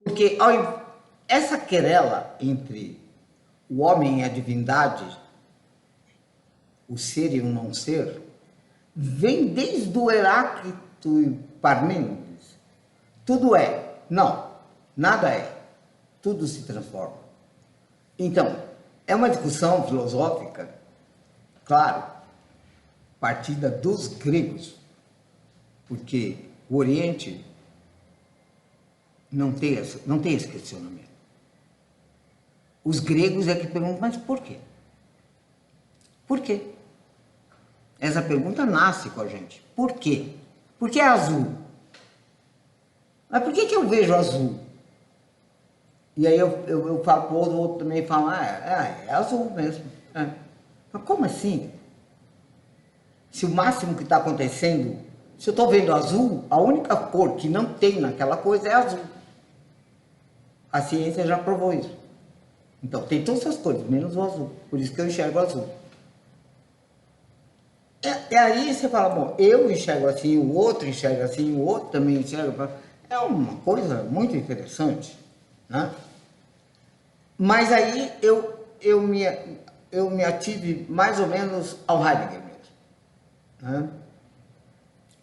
Porque essa querela entre o homem e a divindade, o ser e o não ser, vem desde o Heráclito e Parmênides. Tudo é. Não, nada é. Tudo se transforma. Então, é uma discussão filosófica, claro, partida dos gregos, porque o Oriente não tem esse questionamento. Os gregos é que perguntam, mas por quê? Por quê? Essa pergunta nasce com a gente. Por quê? Por que é azul? Mas por que eu vejo azul? E aí eu falo para o outro também fala, é azul mesmo. É. Mas como assim? Se o máximo que está acontecendo, se eu estou vendo azul, a única cor que não tem naquela coisa é azul. A ciência já provou isso. Então, tem todas as cores, menos o azul. Por isso que eu enxergo azul. E aí você fala, bom, eu enxergo assim, o outro enxerga assim, o outro também enxerga. É uma coisa muito interessante, né? Mas aí eu me ative mais ou menos ao Heidegger mesmo. Né?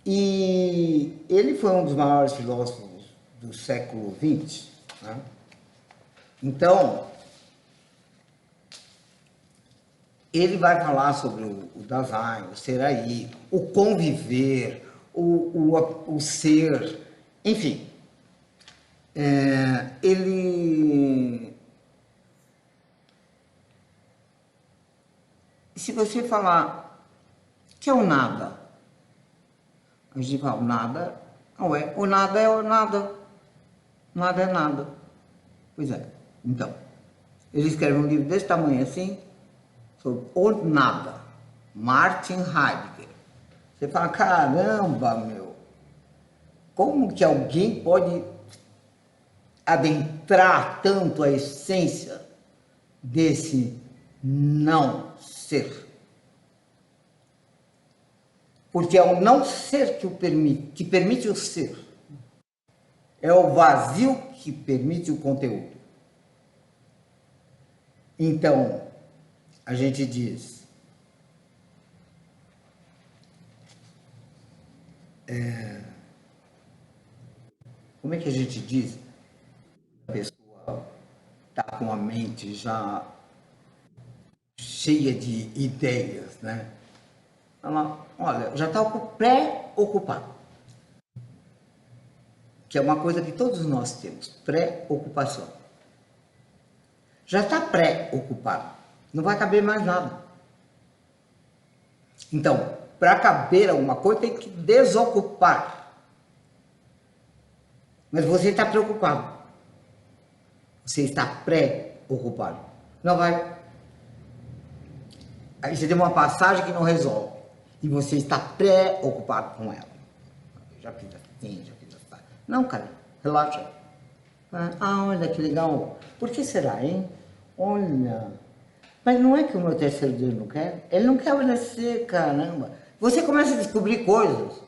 E ele foi um dos maiores filósofos do século XX. Né? Então, ele vai falar sobre o Dasein, o ser aí, o conviver, o ser, enfim. Se você falar que é o nada, a gente fala nada, não é, o nada é o nada, nada é nada. Pois é, então, ele escreve um livro desse tamanho assim, sobre o nada, Martin Heidegger. Você fala, caramba, meu, como que alguém pode adentrar tanto a essência desse não ser? Porque é o não ser que permite o ser. É o vazio que permite o conteúdo. Então, a gente diz, como é que a gente diz? A pessoa está com a mente já cheia de ideias, né? Ela, olha, já está pré-ocupado. que é uma coisa que todos nós temos, preocupação. Já está pré-ocupado, não vai caber mais nada. Então, para caber alguma coisa, tem que desocupar. Mas você está preocupado. Você está pré-ocupado. Não vai. Aí você tem uma passagem que não resolve. E você está pré-ocupado com ela. Já fiz assim, já fiz assim. Não, cara, relaxa. Ah, olha que legal. Por que será, hein? Olha. Mas não é que o meu terceiro Deus não quer? Ele não quer obedecer, caramba. Você começa a descobrir coisas.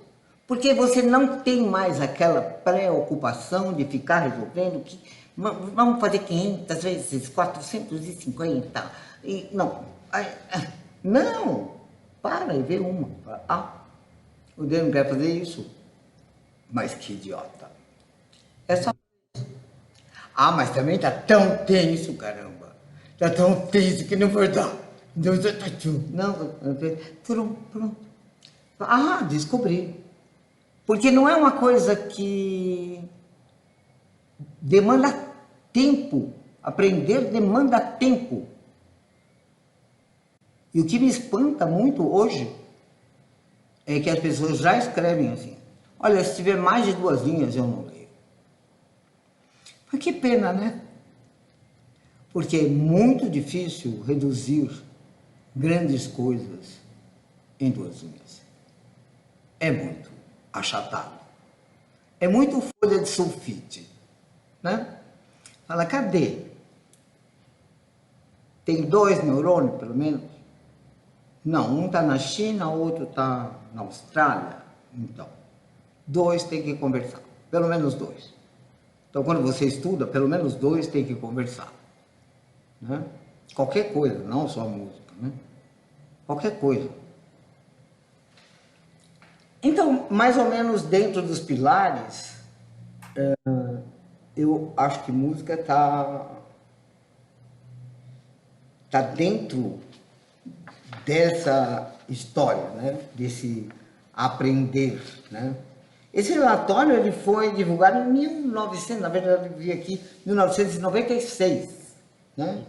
Porque você não tem mais aquela preocupação de ficar resolvendo que vamos fazer 500 vezes 450. E não. Não. Para e vê uma. Ah, o Deus não quer fazer isso. Mas que idiota. É só. Ah, mas também tá tão tenso, caramba. Tá tão tenso que não vai dar. Não, pronto. Ah, descobri. Porque não é uma coisa que demanda tempo. Aprender demanda tempo. E o que me espanta muito hoje é que as pessoas já escrevem assim. Olha, se tiver mais de 2 linhas, eu não leio. Mas que pena, né? Porque é muito difícil reduzir grandes coisas em 2 linhas. É muito achatado. É muito folha de sulfite, né? Fala, cadê? Tem 2 neurônios, pelo menos? Não, um está na China, o outro está na Austrália. Então, 2 tem que conversar, pelo menos 2. Então, quando você estuda, pelo menos 2 tem que conversar. Né? Qualquer coisa, não só música, né? Qualquer coisa. Então, mais ou menos dentro dos pilares, eu acho que música tá dentro dessa história, né? Desse aprender, né? Esse relatório ele foi divulgado em 1900, na verdade eu vi aqui, 1996, né?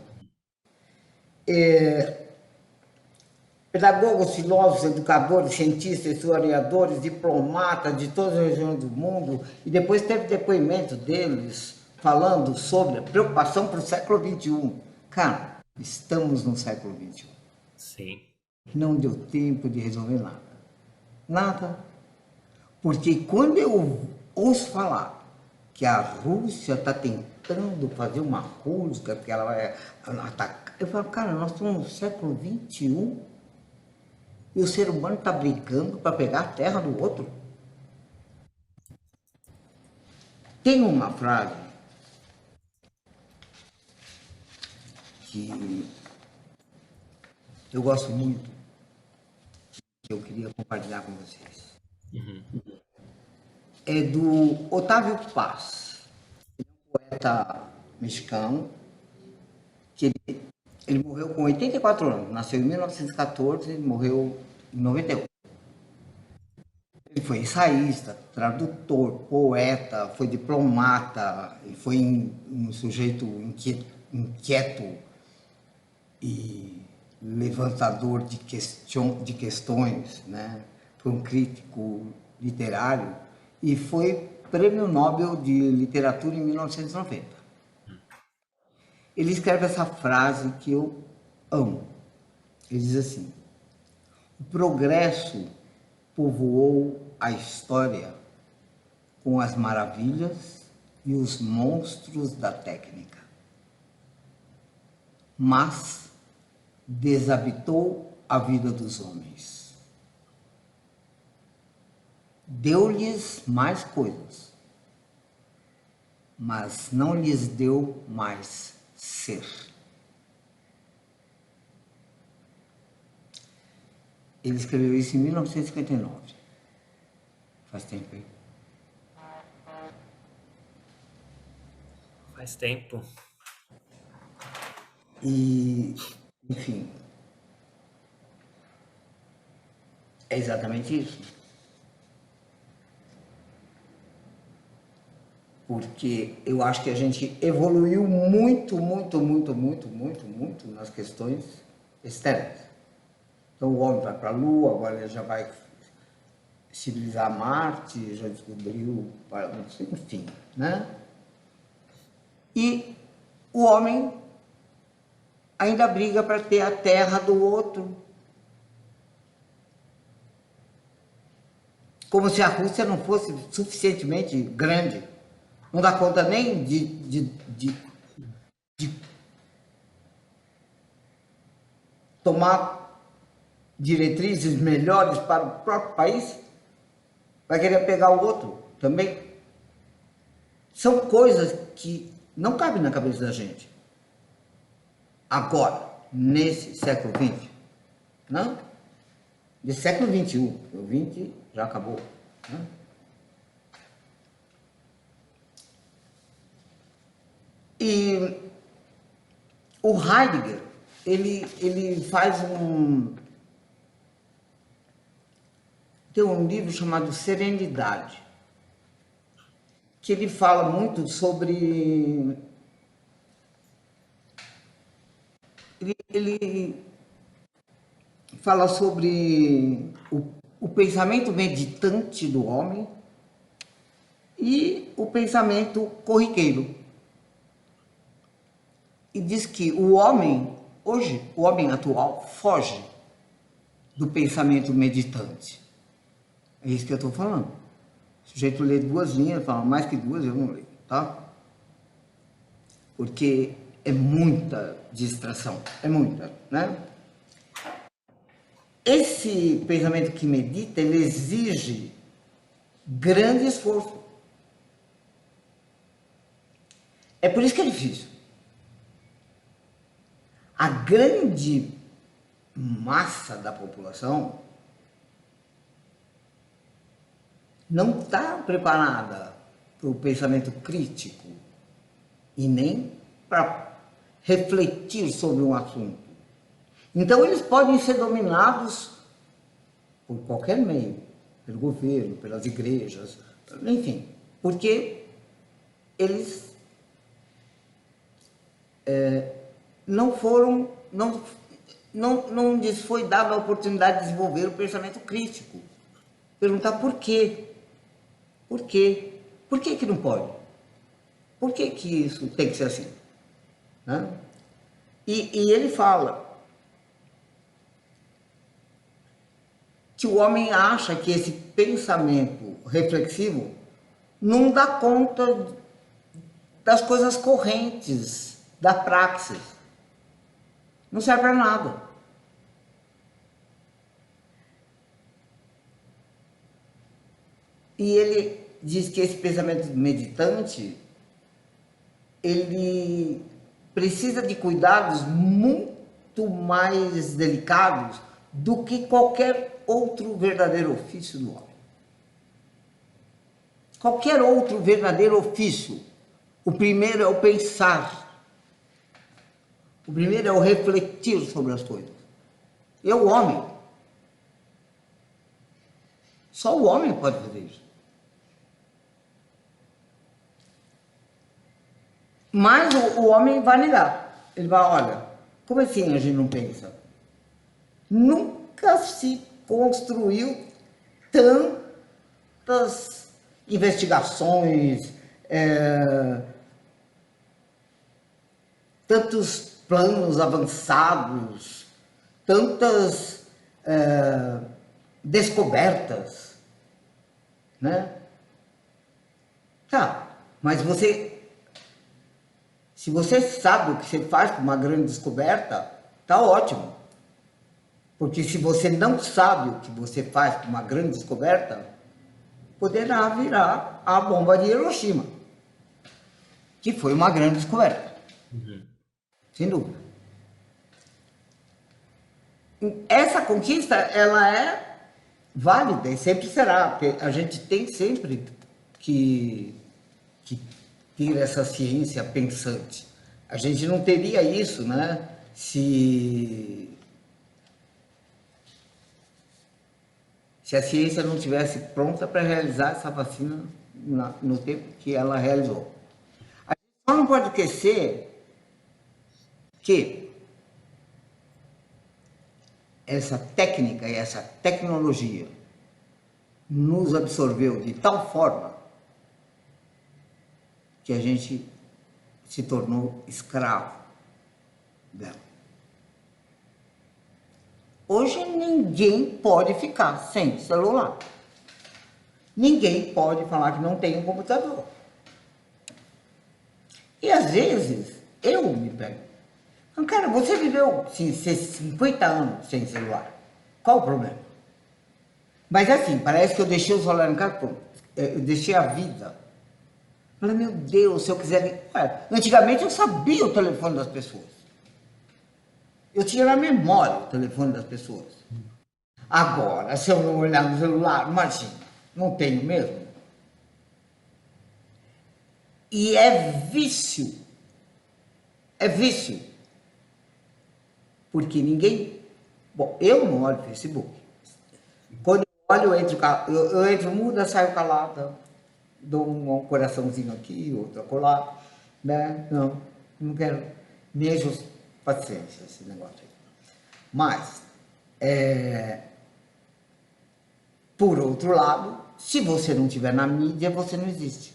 Pedagogos, filósofos, educadores, cientistas, historiadores, diplomatas de todas as regiões do mundo, e depois teve depoimento deles falando sobre a preocupação para o século XXI. Cara, estamos no século XXI. Sim. Não deu tempo de resolver nada. Nada. Porque quando eu ouço falar que a Rússia está tentando fazer uma rusga, que ela vai atacar, eu falo, cara, nós estamos no século XXI e o ser humano está brigando para pegar a terra do outro. Tem uma frase que eu gosto muito, que eu queria compartilhar com vocês. É do Otávio Paz, poeta mexicano, que ele morreu com 84 anos, nasceu em 1914 e morreu em 91. Ele foi ensaísta, tradutor, poeta, foi diplomata, foi um sujeito inquieto e levantador de questões, né? Foi um crítico literário e foi prêmio Nobel de Literatura em 1990. Ele escreve essa frase que eu amo. Ele diz assim: o progresso povoou a história com as maravilhas e os monstros da técnica, mas desabitou a vida dos homens. Deu-lhes mais coisas, mas não lhes deu mais ser. Ele escreveu isso em 1959. Faz tempo, hein? Faz tempo. E, enfim, é exatamente isso. porque eu acho que a gente evoluiu muito, muito, muito, muito, muito, muito nas questões externas. Então o homem vai para a Lua, agora ele já vai civilizar Marte, já descobriu, enfim, né? E o homem ainda briga para ter a terra do outro. Como se a Rússia não fosse suficientemente grande. Não dá conta nem de tomar diretrizes melhores para o próprio país. Vai querer pegar o outro também. São coisas que não cabem na cabeça da gente. Agora, nesse século XX, não? Nesse século XXI, o XX já acabou. Né? E o Heidegger, ele faz tem um livro chamado Serenidade, que ele fala muito sobre... Ele fala sobre o pensamento meditante do homem e o pensamento corriqueiro. E diz que o homem, hoje, o homem atual, foge do pensamento meditante. É isso que eu estou falando. O sujeito lê 2 linhas, fala mais que 2, eu não leio, tá? Porque é muita distração, é muita, né? Esse pensamento que medita, ele exige grande esforço. É por isso que é difícil. A grande massa da população não está preparada para o pensamento crítico e nem para refletir sobre um assunto. Então, eles podem ser dominados por qualquer meio, pelo governo, pelas igrejas, enfim, porque eles não foram, não lhes foi dada a oportunidade de desenvolver o pensamento crítico. Perguntar por quê? Por quê? Por que que não pode? Por que que isso tem que ser assim? Né? E ele fala que o homem acha que esse pensamento reflexivo não dá conta das coisas correntes, da praxis. Não serve para nada. E ele diz que esse pensamento meditante, ele precisa de cuidados muito mais delicados do que qualquer outro verdadeiro ofício do homem. Qualquer outro verdadeiro ofício. O primeiro é o pensar. O primeiro é o refletir sobre as coisas. E o homem. Só o homem pode fazer isso. Mas o homem vai negar. Ele vai, olha, como assim a gente não pensa? Nunca se construiu tantas investigações, tantos planos avançados, tantas descobertas, né? Tá, mas se você sabe o que você faz com uma grande descoberta, tá ótimo. Porque se você não sabe o que você faz com uma grande descoberta, poderá virar a bomba de Hiroshima, que foi uma grande descoberta. Sem dúvida. Essa conquista, ela é válida e sempre será, porque a gente tem sempre que ter essa ciência pensante. A gente não teria isso, né, se a ciência não tivesse pronta para realizar essa vacina no tempo que ela realizou. A gente só não pode esquecer que essa técnica e essa tecnologia nos absorveu de tal forma que a gente se tornou escravo dela. Hoje ninguém pode ficar sem celular. Ninguém pode falar que não tem um computador. E às vezes eu me pego. Cara, você viveu 50 anos sem celular. Qual o problema? Mas assim, parece que eu deixei o celular em casa, eu deixei a vida. Falei, meu Deus, se eu quiser... Antigamente eu sabia o telefone das pessoas. Eu tinha na memória o telefone das pessoas. Agora, se eu não olhar no celular, imagina, não tenho mesmo. E é vício. É vício. Porque ninguém... Bom, eu não olho Facebook. Quando eu olho, eu entro muda, saio calada. Dou um coraçãozinho aqui, outro acolá. Né? Não quero. Me encho paciência esse negócio aí. Mas, por outro lado, se você não estiver na mídia, você não existe.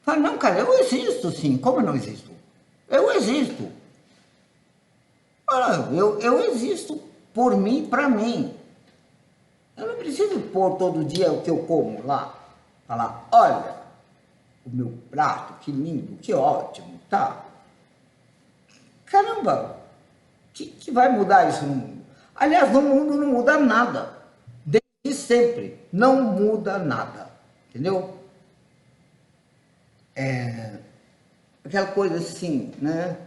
Fala, não, cara, eu existo sim. Como eu não existo? Eu existo. Eu existo por mim, para mim. Eu não preciso pôr todo dia o que eu como lá. Falar, olha, o meu prato, que lindo, que ótimo, tá? Caramba, que vai mudar isso no mundo? Aliás, no mundo não muda nada. Desde sempre, não muda nada. Entendeu? Aquela coisa assim, né?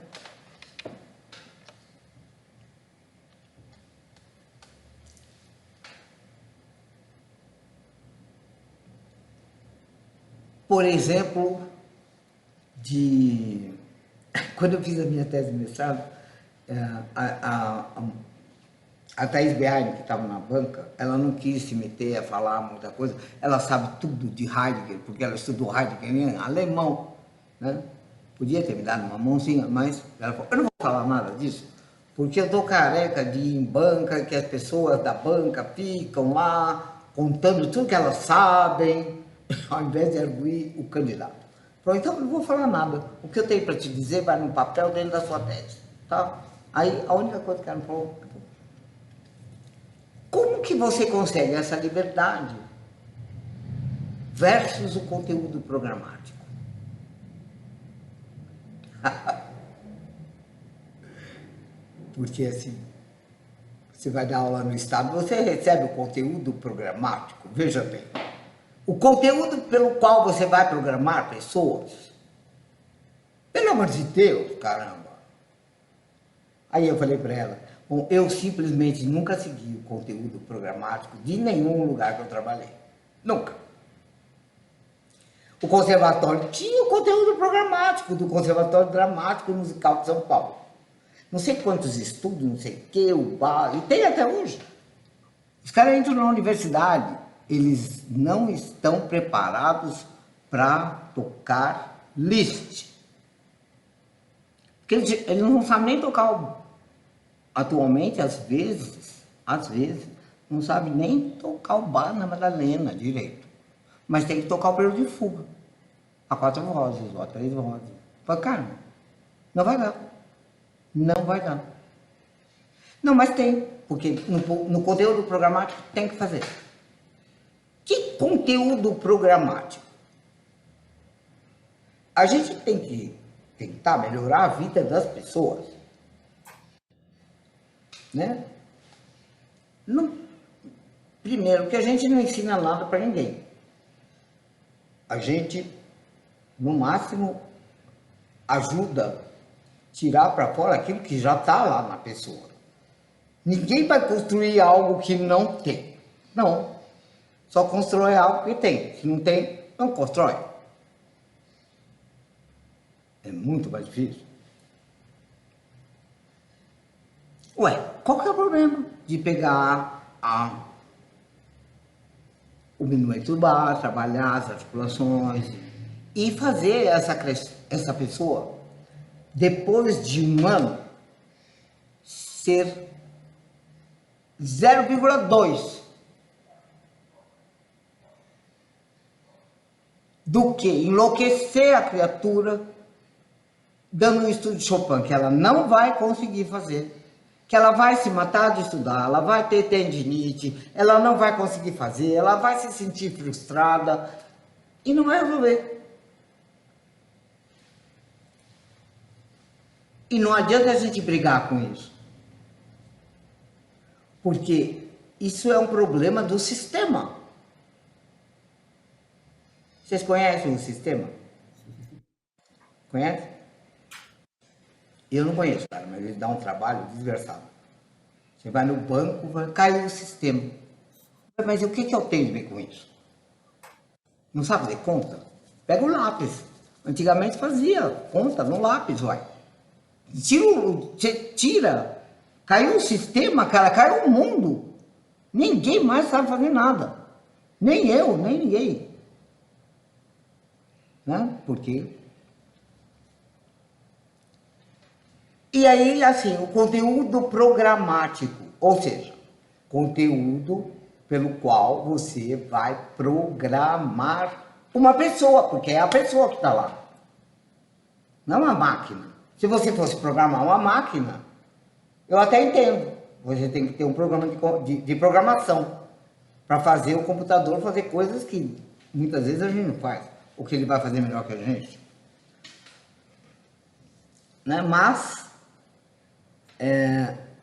Por exemplo, quando eu fiz a minha tese de mestrado, a Thaís Beheim, que estava na banca, ela não quis se meter a falar muita coisa. Ela sabe tudo de Heidegger, porque ela estudou Heidegger em alemão, né? Podia ter me dado uma mãozinha, mas ela falou, eu não vou falar nada disso, porque eu estou careca de ir em banca, que as pessoas da banca ficam lá contando tudo que elas sabem, ao invés de arguir o candidato. Falou, então eu não vou falar nada. O que eu tenho para te dizer vai no papel dentro da sua tese. Tá? Aí a única coisa que ela falou, como que você consegue essa liberdade versus o conteúdo programático? Porque assim, você vai dar aula no Estado, você recebe o conteúdo programático, veja bem. O conteúdo pelo qual você vai programar pessoas, pelo amor de Deus, caramba. Aí eu falei para ela, bom, eu simplesmente nunca segui o conteúdo programático de nenhum lugar que eu trabalhei. Nunca. O conservatório tinha o conteúdo programático do Conservatório Dramático e Musical de São Paulo. Não sei quantos estudos, não sei o que, o bar, e tem até hoje. Os caras entram na universidade, eles não estão preparados para tocar Liszt. Porque eles não sabem nem tocar, atualmente, às vezes, não sabem nem tocar o bar na Madalena direito. Mas tem que tocar o período de fuga. A 4 vozes, ou a 3 vozes. Fala, cara, não vai dar. Não vai dar. Não, mas tem, porque no conteúdo programático tem que fazer. Que conteúdo programático? A gente tem que tentar melhorar a vida das pessoas. Né? Primeiro, que a gente não ensina nada para ninguém. A gente, no máximo, ajuda a tirar para fora aquilo que já está lá na pessoa. Ninguém vai construir algo que não tem. Não. Só constrói algo que tem. Se não tem, não constrói. É muito mais difícil. Ué, qual que é o problema de pegar o minuendo tubar, trabalhar as articulações e fazer essa pessoa, depois de um ano, ser 0,2 do que enlouquecer a criatura dando um estudo de Chopin, que ela não vai conseguir fazer, que ela vai se matar de estudar, ela vai ter tendinite, ela não vai conseguir fazer, ela vai se sentir frustrada e não vai resolver. E não adianta a gente brigar com isso, porque isso é um problema do sistema. Vocês conhecem o sistema? Conhece? Eu não conheço, cara, mas ele dá um trabalho desgraçado. Você vai no banco, vai cair o sistema. Mas o que eu tenho a ver com isso? Não sabe fazer conta? Pega o lápis. Antigamente fazia conta no lápis, vai. Tira. Caiu o sistema, cara, caiu o mundo. Ninguém mais sabe fazer nada. Nem eu, nem ninguém. Né? Por quê? E aí, assim, o conteúdo programático, ou seja, conteúdo pelo qual você vai programar uma pessoa, porque é a pessoa que está lá, não uma máquina. Se você fosse programar uma máquina, eu até entendo, você tem que ter um programa de programação para fazer o computador fazer coisas que muitas vezes a gente não faz, ou que ele vai fazer melhor que a gente. Né? Mas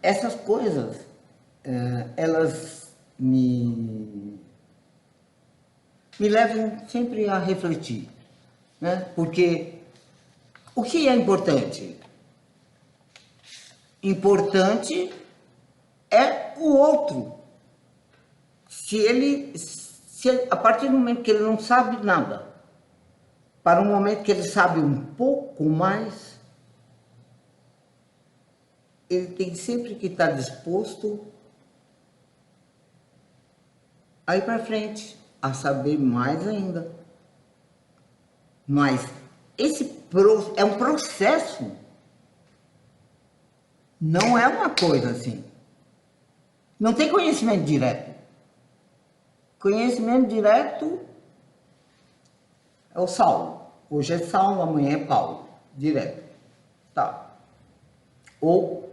essas coisas, elas me levam sempre a refletir, né? Porque o que é importante? Importante é o outro. A partir do momento que ele não sabe nada, para o momento que ele sabe um pouco mais, ele tem sempre que estar disposto a ir para frente, a saber mais ainda. Mas esse é um processo, não é uma coisa assim. Não tem conhecimento direto. Conhecimento direto é o Saulo. Hoje é Saulo, amanhã é Paulo. Direto. Tá. Ou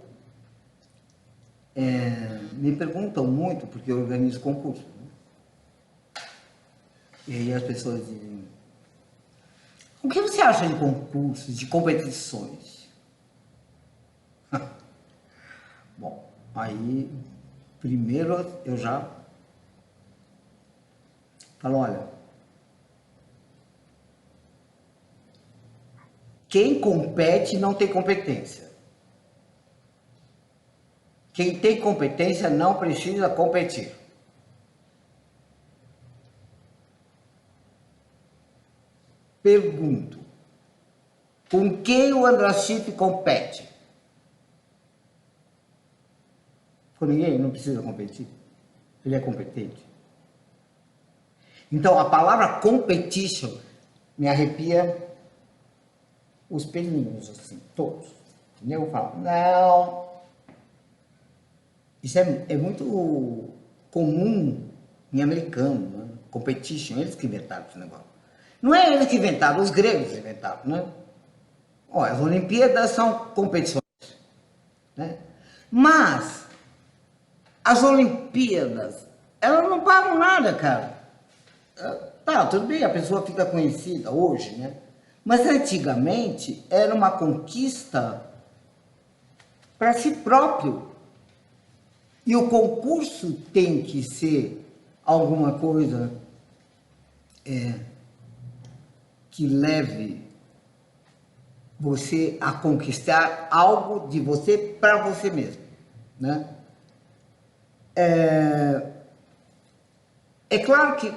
me perguntam muito, porque eu organizo concurso. Né? E aí as pessoas dizem: o que você acha de concursos, de competições? Bom, aí primeiro eu já falo: olha, quem compete não tem competência. Quem tem competência não precisa competir. Pergunto: com quem o Andrassif compete? Com ninguém, não precisa competir. Ele é competente. Então, a palavra competition me arrepia os pelinhos, assim, todos. Eu falo: não. Isso é muito comum em americano, né? Competition, eles que inventaram esse negócio. Não é eles que inventaram, os gregos inventaram, né? Olha, as Olimpíadas são competições, né? Mas as Olimpíadas, elas não pagam nada, cara. Tá, tudo bem, a pessoa fica conhecida hoje, né? Mas antigamente era uma conquista para si próprio. E o concurso tem que ser alguma coisa que leve você a conquistar algo de você para você mesmo, né? É claro que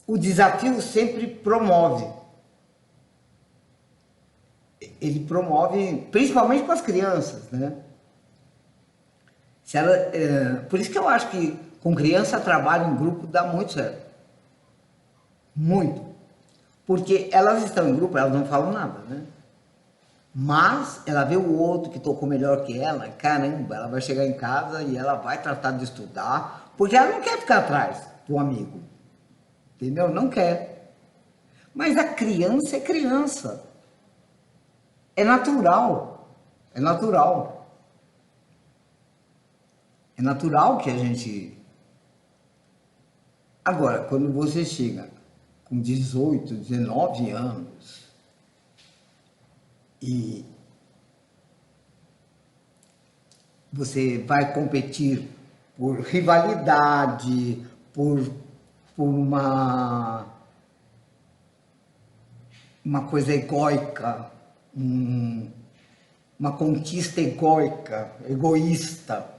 o desafio sempre promove. Ele promove, principalmente com as crianças, né? Por isso que eu acho que com criança trabalho em grupo dá muito certo. muito. Porque elas estão em grupo, elas não falam nada, né? Mas ela vê o outro que tocou melhor que ela, caramba, ela vai chegar em casa e ela vai tratar de estudar, porque ela não quer ficar atrás do amigo, entendeu? Não quer. Mas a criança é criança. É natural. É natural. É natural que a gente... Agora, quando você chega com 18, 19 anos e você vai competir por rivalidade, por uma coisa egóica, uma conquista egóica, egoísta,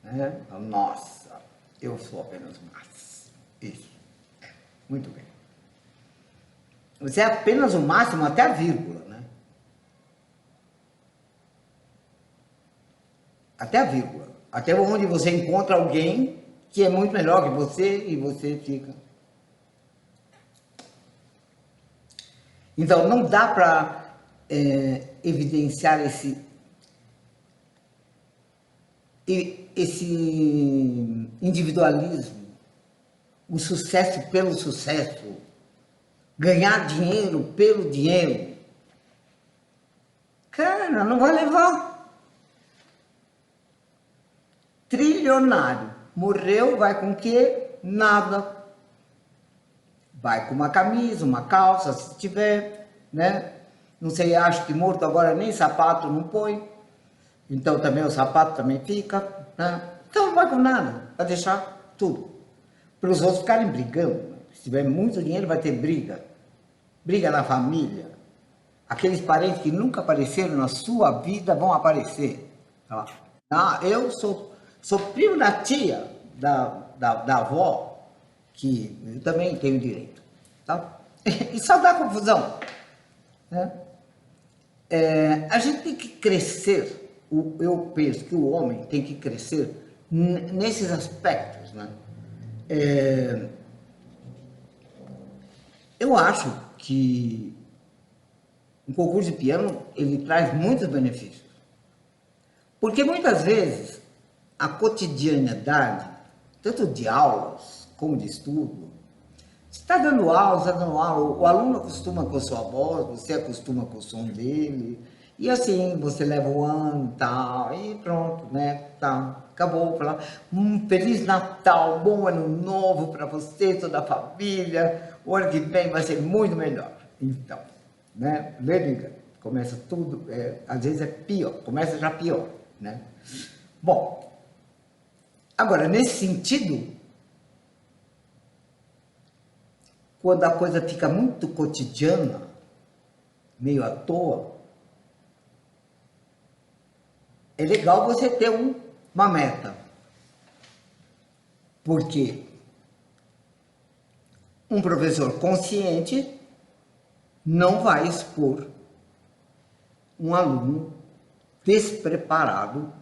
né? Nossa, eu sou apenas mais. Isso. Muito bem. Você é apenas o máximo até a vírgula, né? Até a vírgula. Até onde você encontra alguém que é muito melhor que você e você fica. Então, não dá para evidenciar esse individualismo, o sucesso pelo sucesso, ganhar dinheiro pelo dinheiro. Cara, não vai levar. Trilionário. Morreu, vai com o quê? Nada. Vai com uma camisa, uma calça, se tiver, né? Não sei, acho que morto agora nem sapato não põe. Então também o sapato também fica, né? Então não vai com nada, vai deixar tudo. Para os outros ficarem brigando. Se tiver muito dinheiro vai ter briga. Briga na família. Aqueles parentes que nunca apareceram na sua vida vão aparecer. Ah, eu sou primo da tia, da avó, que eu também tenho direito. Tá? E só dá confusão. Né? A gente tem que crescer. Eu penso que o homem tem que crescer nesses aspectos. Né? Eu acho que o concurso de piano ele traz muitos benefícios. Porque muitas vezes a cotidianidade, tanto de aulas como de estudo, você está dando aula, o aluno acostuma com a sua voz, você acostuma com o som dele, e assim você leva o ano e tal, e pronto, né? Tá, acabou. Feliz Natal, bom ano novo para você, toda a família, o ano que vem vai ser muito melhor. Então, né? Liga, começa tudo, às vezes é pior, começa já pior, né? Bom, agora, nesse sentido, quando a coisa fica muito cotidiana, meio à toa, é legal você ter uma meta. Porque um professor consciente não vai expor um aluno despreparado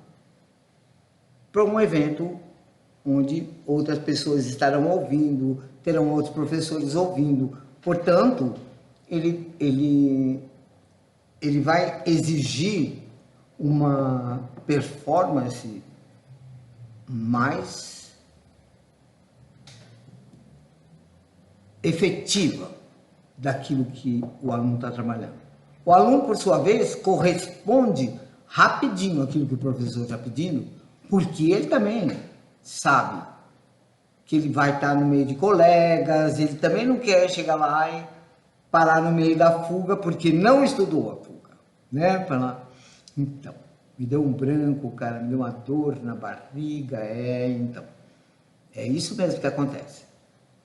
para um evento onde outras pessoas estarão ouvindo, terão outros professores ouvindo. Portanto, ele vai exigir uma performance mais efetiva daquilo que o aluno está trabalhando. O aluno, por sua vez, corresponde rapidinho àquilo que o professor está pedindo, porque ele também sabe que ele vai estar no meio de colegas, ele também não quer chegar lá e parar no meio da fuga, porque não estudou a fuga, né? Então, me deu um branco, cara, me deu uma dor na barriga, então. É isso mesmo que acontece.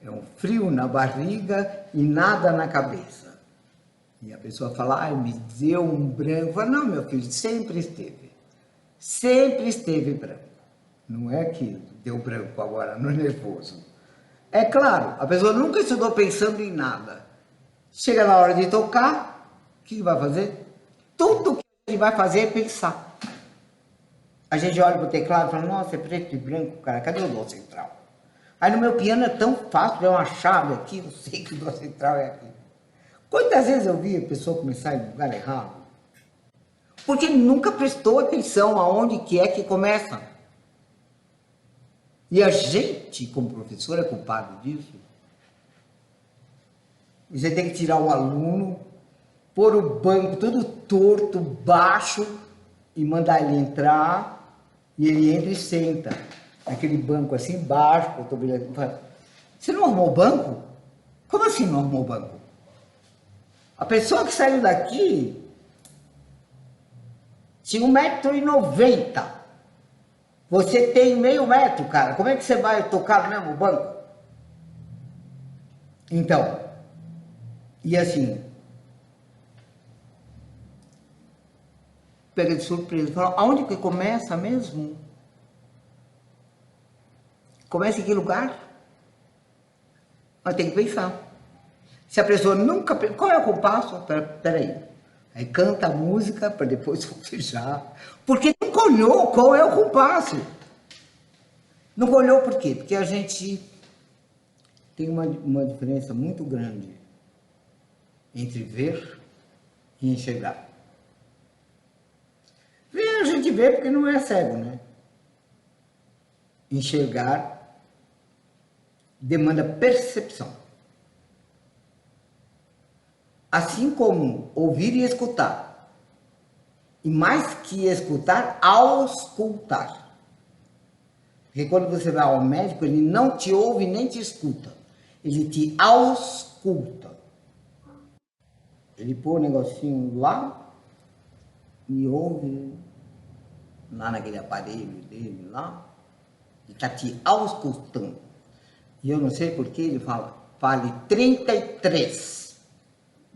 É um frio na barriga e nada na cabeça. E a pessoa fala, me deu um branco. Fala, não, meu filho, sempre esteve branco. Não é que deu branco agora, no nervoso. É claro, a pessoa nunca estudou pensando em nada. Chega na hora de tocar, o que vai fazer? Tudo que a gente vai fazer é pensar. A gente olha para o teclado e fala, nossa, é preto e branco, cara, cadê o dó central? Aí no meu piano é tão fácil, é uma chave aqui, eu sei que o dó central é aqui. Quantas vezes eu vi a pessoa começar em lugar errado? Porque nunca prestou atenção aonde que é que começa. E a gente, como professor, é culpado disso. Você tem que tirar o aluno, pôr o banco todo torto, baixo, e mandar ele entrar, e ele entra e senta. Aquele banco assim baixo, que eu tô vendo. Você não arrumou o banco? Como assim não arrumou o banco? A pessoa que saiu daqui tinha 1,90 m. Você tem meio metro, cara. Como é que você vai tocar no mesmo banco? Então, e assim, pega de surpresa. Fala, aonde que começa mesmo? Começa em que lugar? Mas tem que pensar. Se a pessoa nunca... Qual é o compasso? Peraí. Aí canta a música para depois festejar. Porque nunca olhou qual é o compasso. Nunca olhou por quê? Porque a gente tem uma diferença muito grande entre ver e enxergar. Ver a gente vê porque não é cego, né? Enxergar demanda percepção. Assim como ouvir e escutar. E mais que escutar, auscultar. Porque quando você vai ao médico, ele não te ouve nem te escuta. Ele te ausculta. Ele põe o negocinho lá e ouve lá naquele aparelho dele lá. Ele está te auscultando. E eu não sei por que ele fala, fale 33.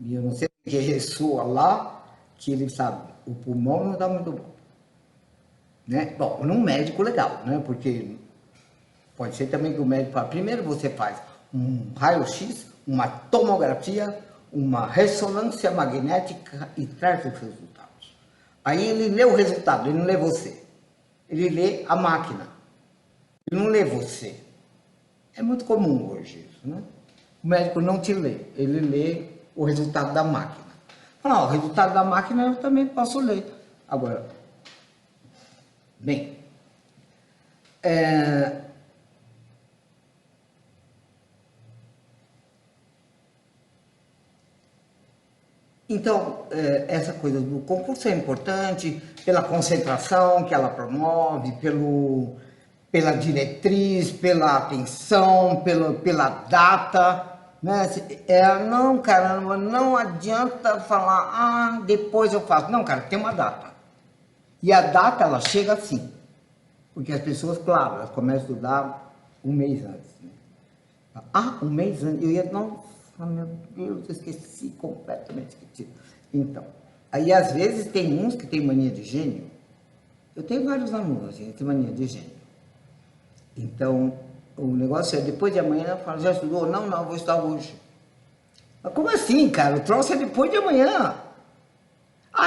E eu não sei porque ressoa lá, que ele sabe, o pulmão não está muito bom. Né? Bom, num médico legal, né? Porque pode ser também que o médico fala, primeiro você faz um raio-x, uma tomografia, uma ressonância magnética e traz os resultados. Aí ele lê o resultado, ele não lê você. Ele lê a máquina. Ele não lê você. É muito comum hoje isso, né? O médico não te lê, ele lê o resultado da máquina. Fala, o resultado da máquina eu também posso ler. Agora, bem, então, essa coisa do concurso é importante pela concentração que ela promove, pela diretriz, pela atenção, pela data, né? Não, caramba, não adianta falar, depois eu faço. Não, cara, tem uma data. E a data, ela chega assim. Porque as pessoas, claro, elas começam a estudar um mês antes. Né? Um mês antes. Eu ia, nossa, meu Deus, eu esqueci, completamente esqueci. Então, aí às vezes tem uns que tem mania de gênio. Eu tenho vários alunos assim, que tem mania de gênio. Então, o negócio é, depois de amanhã, eu falo, já estudou? Não, eu vou estudar hoje. Mas como assim, cara? O troço é depois de amanhã.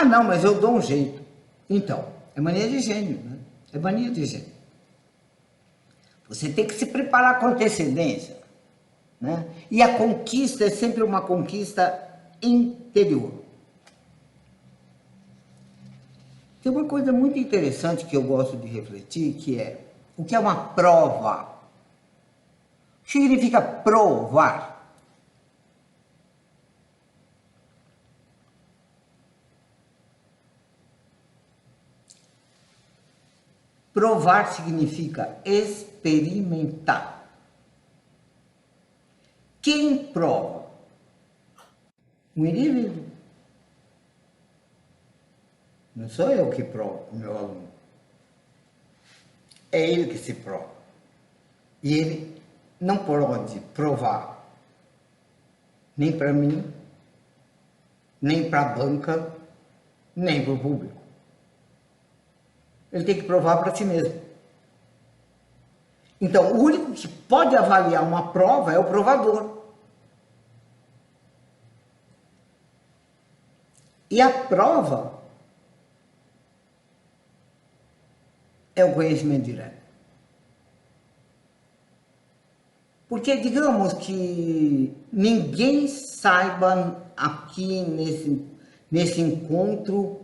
Não, mas eu dou um jeito. Então, é mania de gênio, né? É mania de gênio. Você tem que se preparar com antecedência, né? E a conquista é sempre uma conquista interior. Tem uma coisa muito interessante que eu gosto de refletir, que é o que é uma prova. O que significa provar? Provar significa experimentar. Quem prova? O indivíduo. Não sou eu que provo o meu aluno. É ele que se prova. E ele não pode provar nem para mim, nem para a banca, nem para o público. Ele tem que provar para si mesmo. Então, o único que pode avaliar uma prova é o provador. E a prova é o conhecimento direto. Porque digamos que ninguém saiba aqui nesse encontro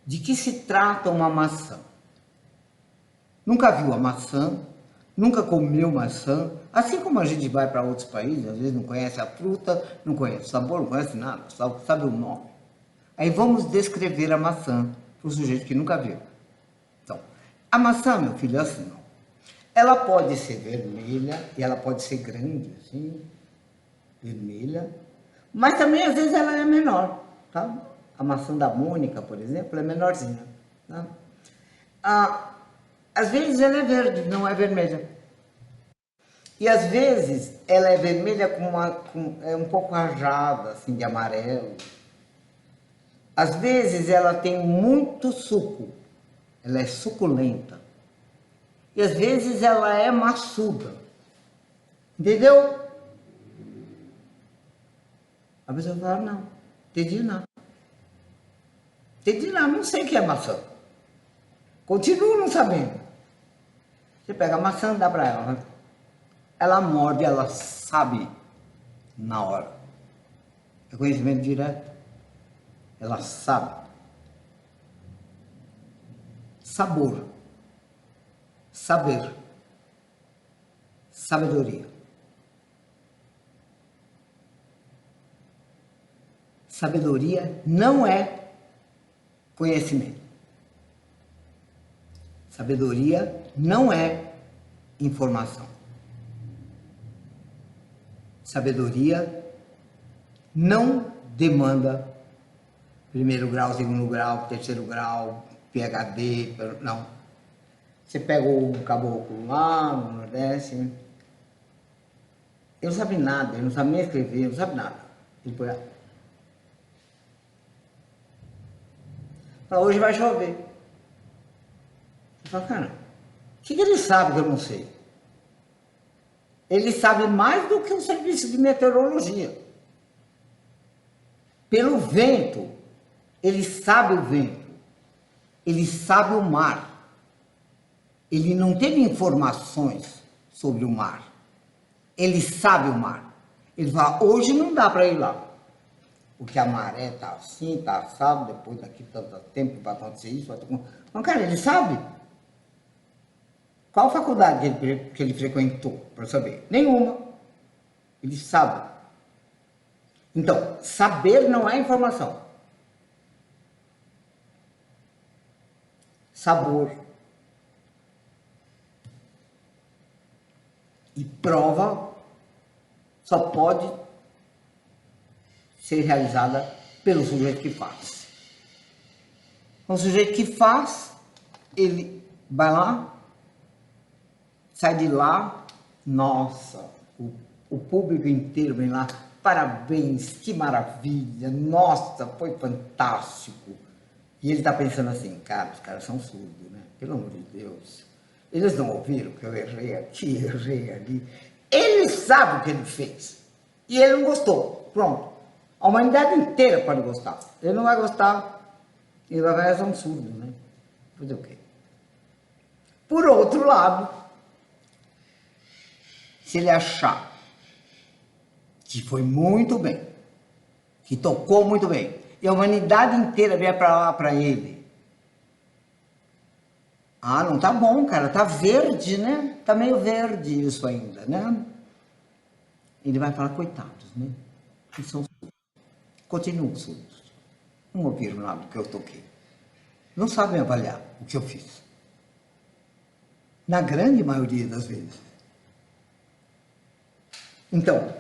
de que se trata uma maçã. Nunca viu a maçã, nunca comeu maçã, assim como a gente vai para outros países, às vezes não conhece a fruta, não conhece o sabor, não conhece nada, só sabe o nome. Aí vamos descrever a maçã para o sujeito que nunca viu. Então, a maçã, meu filho, é assim, ó. Ela pode ser vermelha e ela pode ser grande, assim, vermelha, mas também às vezes ela é menor, tá? A maçã da Mônica, por exemplo, é menorzinha, tá? Às vezes ela é verde, não é vermelha. E às vezes ela é vermelha é um pouco rajada, assim, de amarelo. Às vezes ela tem muito suco, ela é suculenta. E às vezes ela é maçuda. Entendeu? A pessoa fala, não, entendi nada. Entendi nada, não sei o que é maçã. Continuo não sabendo. Você pega a maçã, dá para ela, né? Ela morde, ela sabe na hora. É conhecimento direto. Ela sabe. Sabor. Saber. Sabedoria. Sabedoria não é conhecimento. Sabedoria não é informação. Sabedoria não demanda primeiro grau, segundo grau, terceiro grau, PhD, não. Você pega o caboclo lá no Nordeste, ele não sabe nada, ele não sabe nem escrever, ele não sabe nada. Ele põe, fala, hoje vai chover. Eu falo, cara, o que ele sabe que eu não sei? Ele sabe mais do que o serviço de meteorologia. Pelo vento, ele sabe o vento, ele sabe o mar. Ele não teve informações sobre o mar. Ele sabe o mar. Ele fala, hoje não dá para ir lá. Porque a maré está assim, está assado, depois daqui tanto tempo vai acontecer isso. Mas, cara, ele sabe. Qual faculdade que ele frequentou, para saber? Nenhuma. Ele sabe. Então, saber não é informação. Sabor. E prova só pode ser realizada pelo sujeito que faz. O sujeito que faz, ele vai lá, sai de lá, nossa, o público inteiro vem lá, parabéns, que maravilha, nossa, foi fantástico. E ele está pensando assim, cara, os caras são surdos, né? Pelo amor de Deus. Eles não ouviram que eu errei aqui, errei ali. Ele sabe o que ele fez. E ele não gostou. Pronto. A humanidade inteira pode gostar. Ele não vai gostar, ele vai ver, são surdos, né? Fazer o quê? Por outro lado, se ele achar que foi muito bem, que tocou muito bem, e a humanidade inteira vier para lá para ele, ah, não tá bom, cara, tá verde, né? Tá meio verde isso ainda, né? Ele vai falar, coitados, né? Que são surdos. Continuam surdos. Não ouviram nada do que eu toquei. Não sabem avaliar o que eu fiz. Na grande maioria das vezes. Então,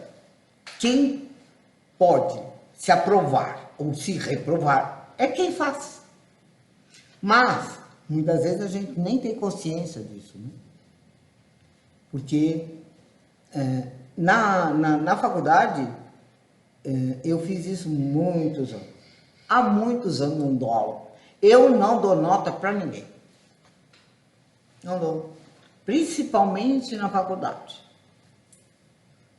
quem pode se aprovar ou se reprovar é quem faz. Mas, muitas vezes a gente nem tem consciência disso, né? Porque na faculdade eu fiz isso muitos anos. Há muitos anos não dou aula. Eu não dou nota para ninguém. Não dou. Principalmente na faculdade.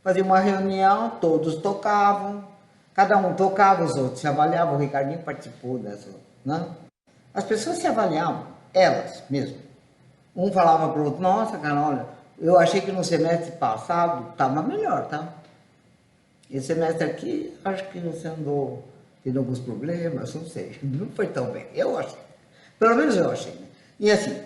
Fazia uma reunião, todos tocavam, cada um tocava, os outros se avaliavam. O Ricardinho participou dessa, né? As pessoas se avaliavam, elas mesmo. Um falava para o outro, nossa, cara, olha, Eu achei que no semestre passado estava melhor, tá? Esse semestre aqui, acho que você andou tendo alguns problemas, não sei. Não foi tão bem, eu achei. Pelo menos eu achei, né? E assim,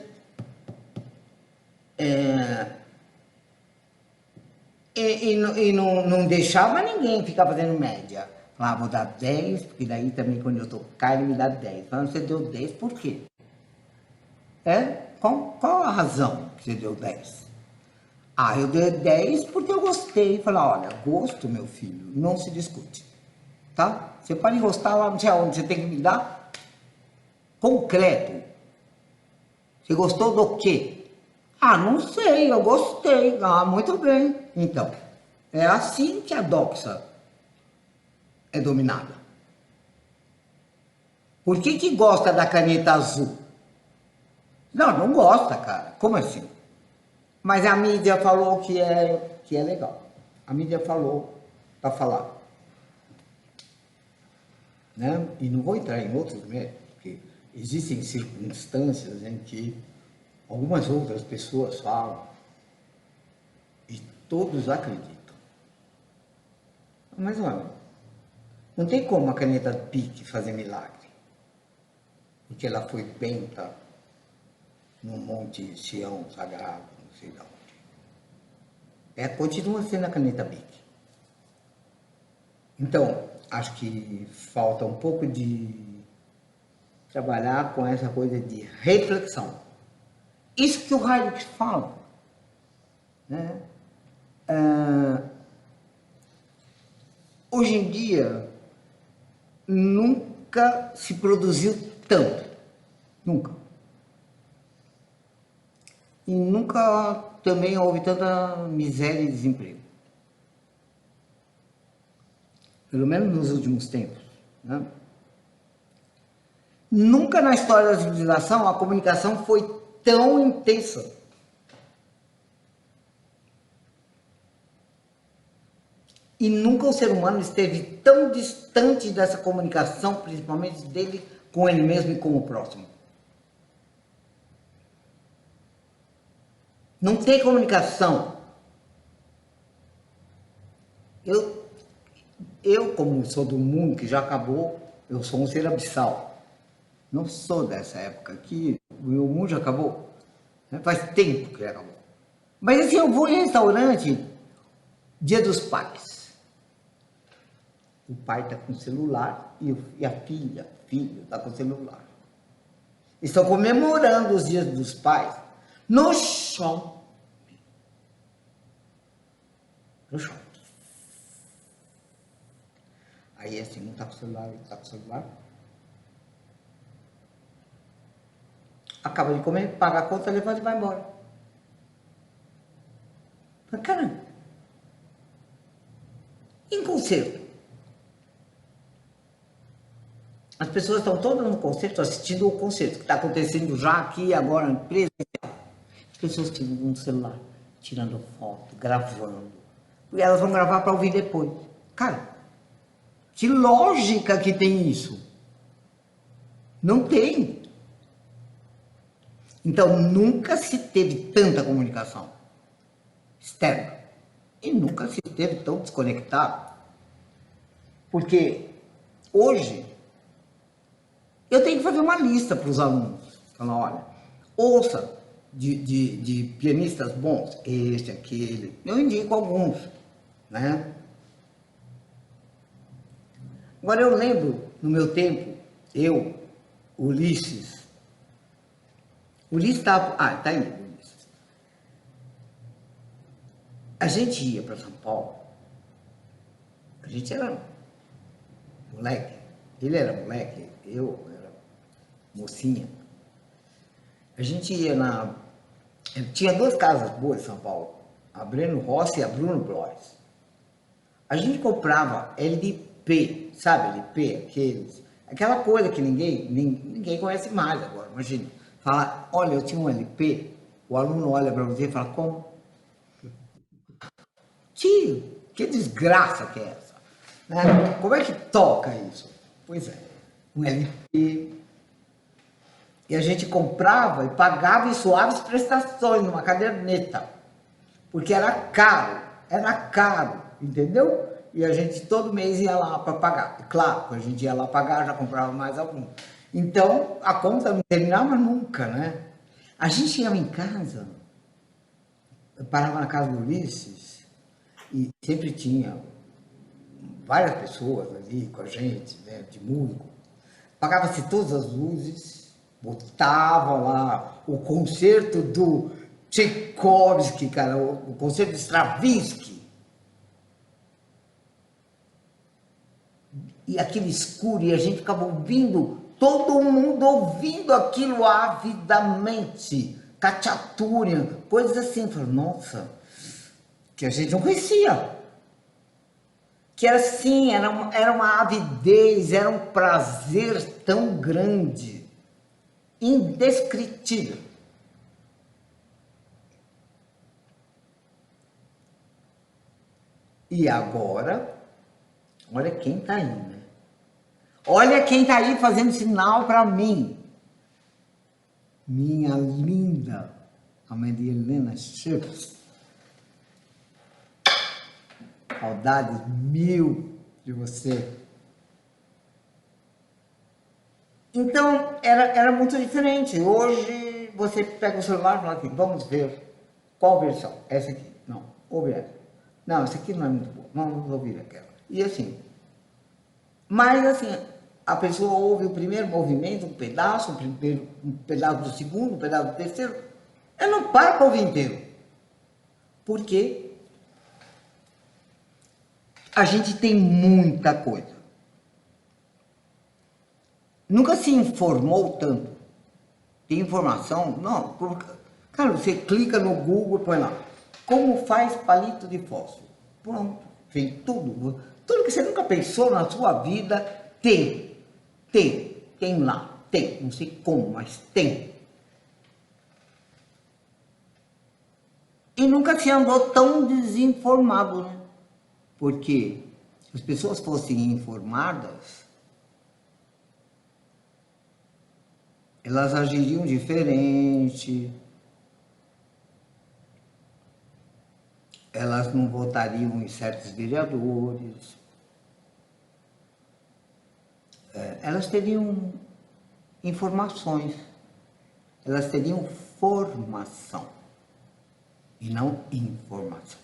e não deixava ninguém ficar fazendo média. Falava, vou dar 10, porque daí também quando eu tocar ele me dá 10. Falando, você deu 10 por quê? Qual a razão que você deu 10? Ah, eu dei 10 porque eu gostei. Falei, olha, gosto, meu filho, não se discute. Tá? Você pode gostar lá, não sei aonde, você tem que me dar concreto. Você gostou do quê? Ah, não sei, eu gostei. Ah, muito bem. Então, é assim que a doxa é dominada. Por que gosta da caneta azul? Não, não gosta, cara. Como assim? Mas a mídia falou que é legal. A mídia falou para falar. Né? E não vou entrar em outros méritos, porque existem circunstâncias em que algumas outras pessoas falam e todos acreditam. Mas olha, não tem como a caneta Bic fazer milagre, porque ela foi penta no Monte Sião Sagrado, não sei de onde. Continua sendo a caneta Bic. Então, acho que falta um pouco de trabalhar com essa coisa de reflexão. Isso que o Hayek fala, né? Hoje em dia, nunca se produziu tanto. Nunca. E nunca também houve tanta miséria e desemprego. Pelo menos nos últimos tempos. Né? Nunca na história da civilização a comunicação foi tão intensa. E nunca o ser humano esteve tão distante dessa comunicação, principalmente dele com ele mesmo e com o próximo. Não tem comunicação. Eu, como sou do mundo que já acabou, eu sou um ser abissal. Não sou dessa época aqui, o meu mundo já acabou. Faz tempo que acabou. Mas assim, eu vou em restaurante, Dia dos Pais. O pai está com o celular e a filho está com o celular. Estão comemorando os Dias dos Pais no shopping. No shopping. Aí assim, um está com o celular, outro está com o celular. Acaba de comer, paga a conta, levanta e vai embora. Mas caramba. Em concerto. As pessoas estão todas no concerto, assistindo o concerto, que está acontecendo já aqui, agora, presencial. As pessoas ficam no celular, tirando foto, gravando. E elas vão gravar para ouvir depois. Cara, que lógica que tem isso? Não tem. Então, nunca se teve tanta comunicação externa. E nunca se teve tão desconectado. Porque hoje, eu tenho que fazer uma lista para os alunos. Falar, olha, ouça de pianistas bons, este, aquele. Eu indico alguns, né? Agora, eu lembro, no meu tempo, Ulisses estava... Ah, tá aí, Ulisses. A gente ia para São Paulo, a gente era moleque, ele era moleque, eu era mocinha. A gente ia tinha duas casas boas em São Paulo, a Breno Rossi e a Bruno Blois. A gente comprava LP, sabe, LP, aquela coisa que ninguém conhece mais agora, imagina. Fala, olha, eu tinha um LP, o aluno olha para você e fala, como? Tio, que desgraça que é essa? Né? Como é que toca isso? Pois é, um LP. E a gente comprava e pagava em suaves prestações numa caderneta. porque era caro, entendeu? E a gente todo mês ia lá para pagar. Claro, a gente ia lá pagar, já comprava mais algum. Então, a conta não terminava nunca, né? A gente chegava em casa, eu parava na casa do Ulisses, e sempre tinha várias pessoas ali com a gente, né, de músico. Pagava-se todas as luzes, botava lá o concerto do Tchaikovsky, cara, o concerto de Stravinsky, e aquele escuro, e a gente ficava ouvindo, todo mundo ouvindo aquilo avidamente, Khachaturian, coisas assim. Falei, nossa, que a gente não conhecia. Que era assim, era uma avidez, era um prazer tão grande, indescritível. E agora, olha quem está aí, né? Olha quem está aí fazendo sinal para mim. Minha linda, a Maria Helena Chips. Saudades mil de você. Então, era muito diferente. Hoje, você pega o celular e fala assim, vamos ver qual versão. Essa aqui. Não, ouve essa. Não, essa aqui não é muito boa. Vamos ouvir aquela. E assim. Mas, assim, a pessoa ouve o primeiro movimento, um pedaço do segundo, um pedaço do terceiro. Eu não paro para ouvir inteiro. Porque a gente tem muita coisa. Nunca se informou tanto. Tem informação? Não. Cara, você clica no Google e põe lá. Como faz palito de fósforo? Pronto. Tem tudo. Tudo que você nunca pensou na sua vida, tem. Tem lá. Tem. Não sei como, mas tem. E nunca se andou tão desinformado, né? Porque se as pessoas fossem informadas, elas agiriam diferente, elas não votariam em certos vereadores, elas teriam informações, elas teriam formação e não informação.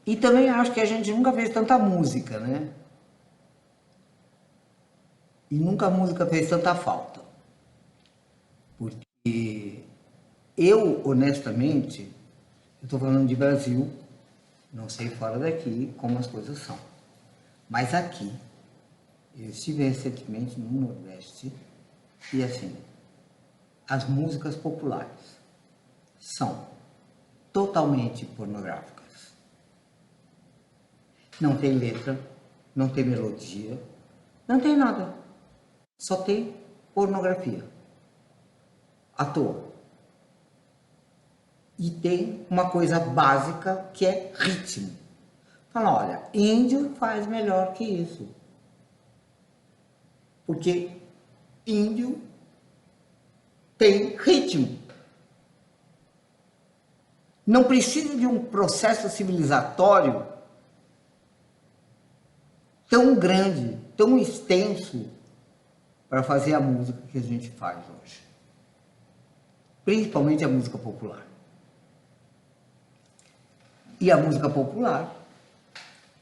E também acho que a gente nunca fez tanta música, né? E nunca a música fez tanta falta. Porque eu, honestamente, eu estou falando de Brasil, não sei fora daqui como as coisas são. Mas aqui, eu estive recentemente no Nordeste e assim, as músicas populares são totalmente pornográficas. Não tem letra, não tem melodia, não tem nada. Só tem pornografia. À toa. E tem uma coisa básica que é ritmo. Fala, olha, índio faz melhor que isso. Porque índio tem ritmo. Não precisa de um processo civilizatório tão grande, tão extenso, para fazer a música que a gente faz hoje. Principalmente a música popular. E a música popular,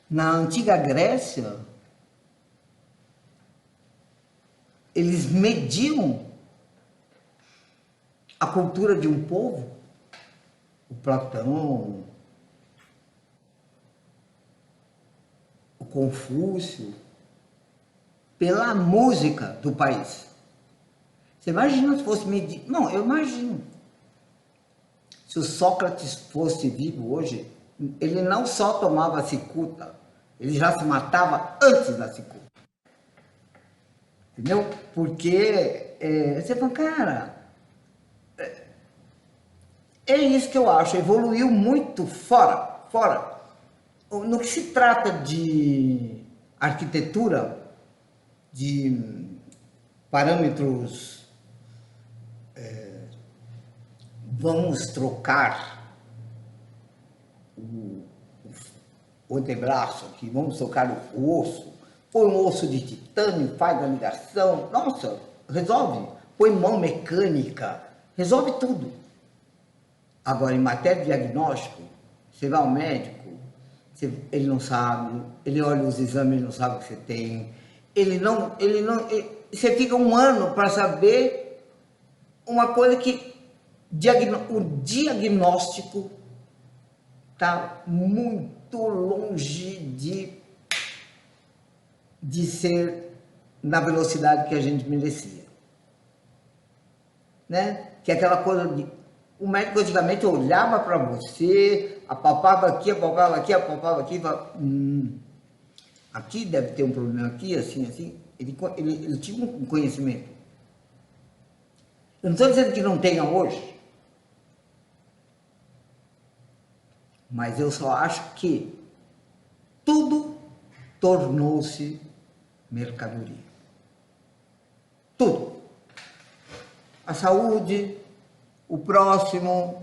na antiga Grécia, eles mediam a cultura de um povo, o Platão, o Confúcio, pela música do país. Você imagina se fosse medir? Não, eu imagino. Se o Sócrates fosse vivo hoje, ele não só tomava cicuta, ele já se matava antes da cicuta. Entendeu? Porque você fala, cara, é isso que eu acho, evoluiu muito fora. No que se trata de arquitetura, de parâmetros vamos trocar o antebraço aqui, vamos trocar o osso, põe um osso de titânio, faz a ligação, nossa, resolve, põe mão mecânica, resolve tudo. Agora, em matéria de diagnóstico, você vai ao médico, ele não sabe, ele olha os exames, ele não sabe o que você tem, você fica um ano para saber uma coisa que o diagnóstico está muito longe de ser na velocidade que a gente merecia, né? Que é aquela coisa de o médico antigamente olhava para você, apalpava aqui, apalpava aqui, apalpava aqui, e falava, aqui deve ter um problema aqui, assim, assim. Ele tinha um conhecimento. Eu não estou dizendo que não tenha hoje, mas eu só acho que tudo tornou-se mercadoria. Tudo. A saúde, o próximo,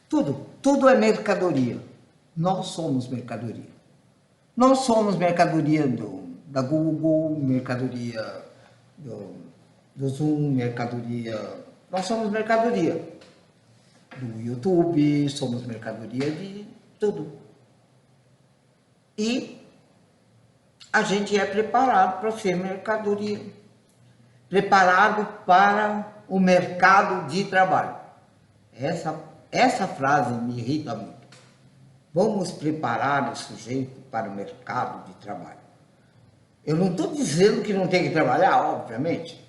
tudo é mercadoria. Nós somos mercadoria. Nós somos mercadoria da Google, mercadoria do Zoom, mercadoria. Nós somos mercadoria do YouTube, somos mercadoria de tudo. E a gente é preparado para ser mercadoria, preparado para o mercado de trabalho. Essa frase me irrita muito. Vamos preparar o sujeito para o mercado de trabalho. Eu não estou dizendo que não tem que trabalhar, obviamente.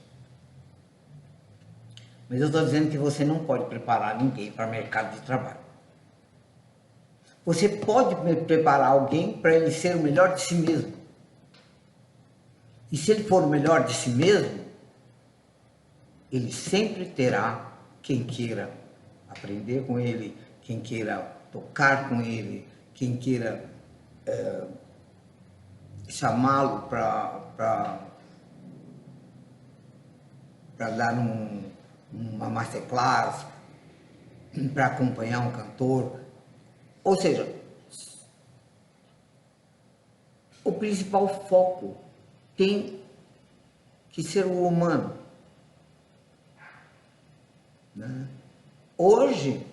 Mas eu estou dizendo que você não pode preparar ninguém para o mercado de trabalho. Você pode preparar alguém para ele ser o melhor de si mesmo. E se ele for o melhor de si mesmo, ele sempre terá quem queira aprender com ele, quem queira tocar com ele, quem queira chamá-lo para dar uma masterclass, para acompanhar um cantor. Ou seja, o principal foco tem que ser o humano. Né? Hoje,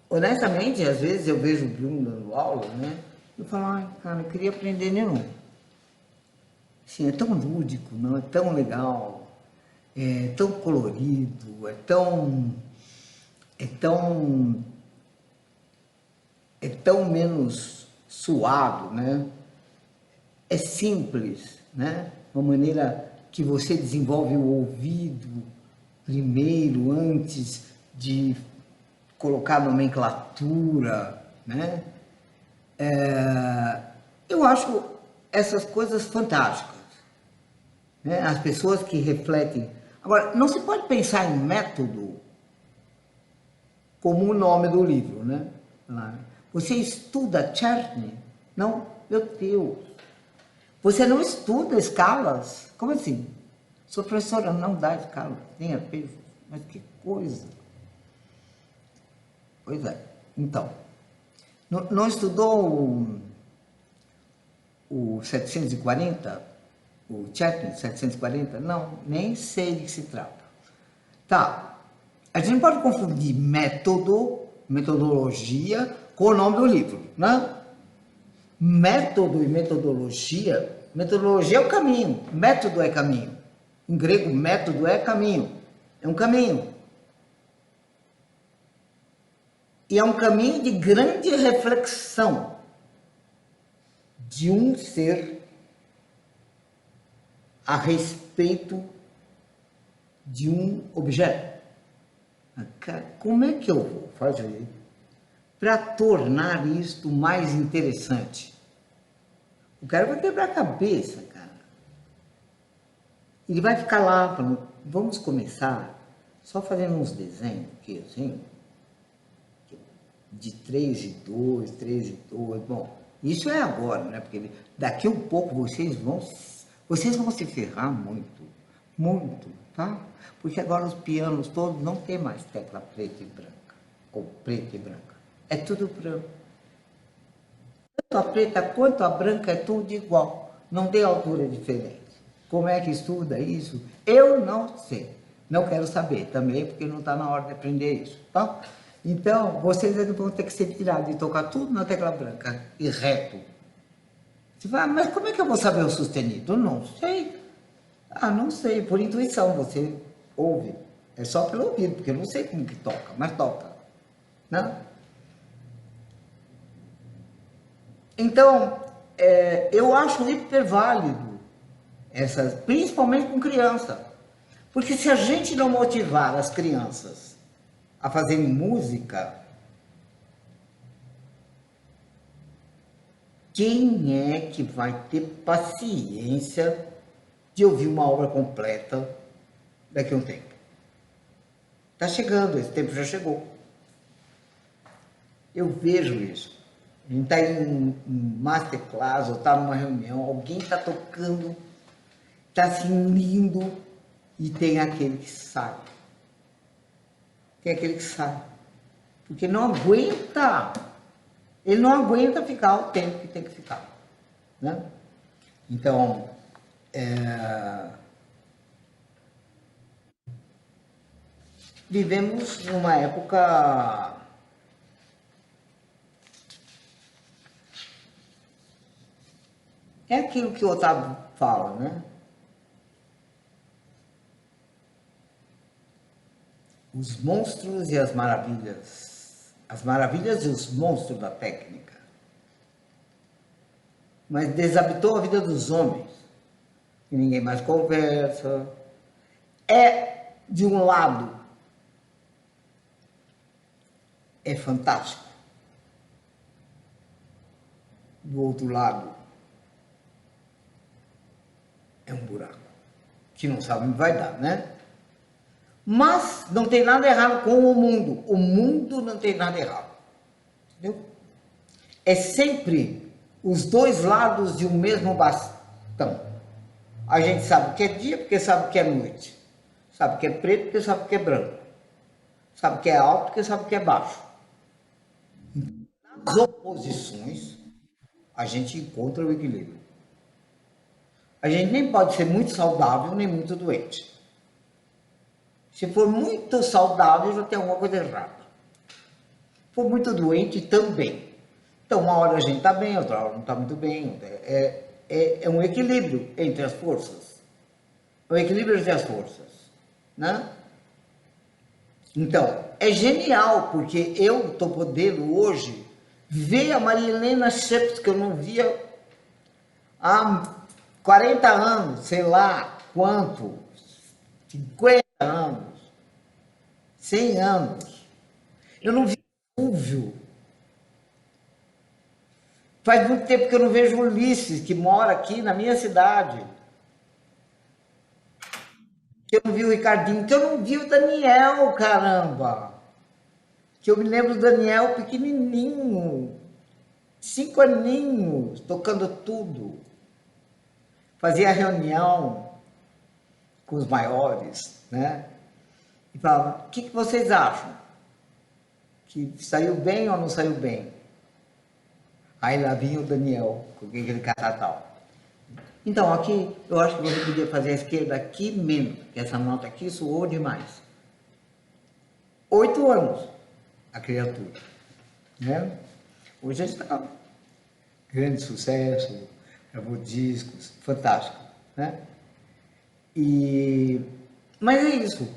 honestamente, às vezes eu vejo o Bruno dando aula, né? Eu falo, ai, cara, eu queria aprender nenhum. Assim, é tão lúdico, não? É tão legal, é tão colorido, é tão menos suado, né? É simples, né? Uma maneira que você desenvolve o ouvido primeiro, antes de colocar nomenclatura, né? Eu acho essas coisas fantásticas, né? As pessoas que refletem. Agora, não se pode pensar em método como o nome do livro, né? Você estuda Cherny? Não, meu Deus. Você não estuda escalas? Como assim? Sua professora não dá escalas, nem arpejos. Mas que coisa. Pois é. Então, não estudou o 740? O Cherny 740? Não, nem sei de que se trata. Tá. A gente não pode confundir metodologia com o nome do livro, né? Método e metodologia é o caminho, método é caminho. Em grego, método é caminho, é um caminho. E é um caminho de grande reflexão de um ser a respeito de um objeto. Como é que eu vou fazer para tornar isto mais interessante? O cara vai quebrar a cabeça, cara. Ele vai ficar lá falando, vamos começar só fazendo uns desenhos aqui, assim, de 3 e 2, 3 e 2. Bom, isso é agora, né? Porque daqui a um pouco vocês vão se ferrar muito, muito. tá? Porque agora os pianos todos não tem mais tecla preta e branca, ou preta e branca. É tudo branco. Tanto a preta quanto a branca é tudo igual. Não tem altura diferente. Como é que estuda isso? Eu não sei. Não quero saber também, porque não está na hora de aprender isso, tá? Então, vocês ainda vão ter que se virar de tocar tudo na tecla branca e reto. Você fala, mas como é que eu vou saber o sustenido? Não sei. Ah, não sei, por intuição, você ouve. É só pelo ouvido, porque eu não sei como que toca, mas toca, né? Então, eu acho hiper válido, essas, principalmente com criança. Porque se a gente não motivar as crianças a fazerem música, quem é que vai ter paciência de ouvir uma obra completa daqui a um tempo? Está chegando, esse tempo já chegou. Eu vejo isso. A gente está em um masterclass ou está numa reunião, alguém está tocando, está assim lindo, e tem aquele que sai. Tem aquele que sai. Porque não aguenta. Ele não aguenta ficar o tempo que tem que ficar. Né? Então, vivemos numa época é aquilo que o Otávio fala, né? Os monstros e as maravilhas e os monstros da técnica. Mas desabitou a vida dos homens, e ninguém mais conversa. É, de um lado, é fantástico. Do outro lado, é um buraco, que não sabe onde vai dar, né? Mas não tem nada errado com o mundo não tem nada errado, entendeu? É sempre os dois lados de um mesmo bastão. A gente sabe o que é dia porque sabe o que é noite, sabe o que é preto porque sabe o que é branco, sabe o que é alto porque sabe o que é baixo. Nas oposições, a gente encontra o equilíbrio. A gente nem pode ser muito saudável nem muito doente. Se for muito saudável, já tem alguma coisa errada. Se for muito doente, também. Então, uma hora a gente está bem, outra hora não está muito bem. É um equilíbrio entre as forças. É um equilíbrio entre as forças. Né? Então, é genial, porque eu estou podendo hoje ver a Maria Helena Shepard, que eu não via há 40 anos, sei lá quanto, 50 anos, 100 anos. Eu não vi Silvio. Faz muito tempo que eu não vejo Ulisses, que mora aqui na minha cidade. Que eu não vi o Ricardinho, que eu não vi o Daniel, caramba. Que eu me lembro do Daniel pequenininho, 5 aninhos, tocando tudo. Fazia reunião com os maiores, né? E falava, o que vocês acham? Que saiu bem ou não saiu bem? Aí lá vinha o Daniel, com aquele catatal. Então, aqui, eu acho que você podia fazer a esquerda aqui menos, que essa nota aqui soou demais. 8 anos, a criatura. Né? Hoje está grande sucesso, gravou discos, fantástico. Né? Mas é isso.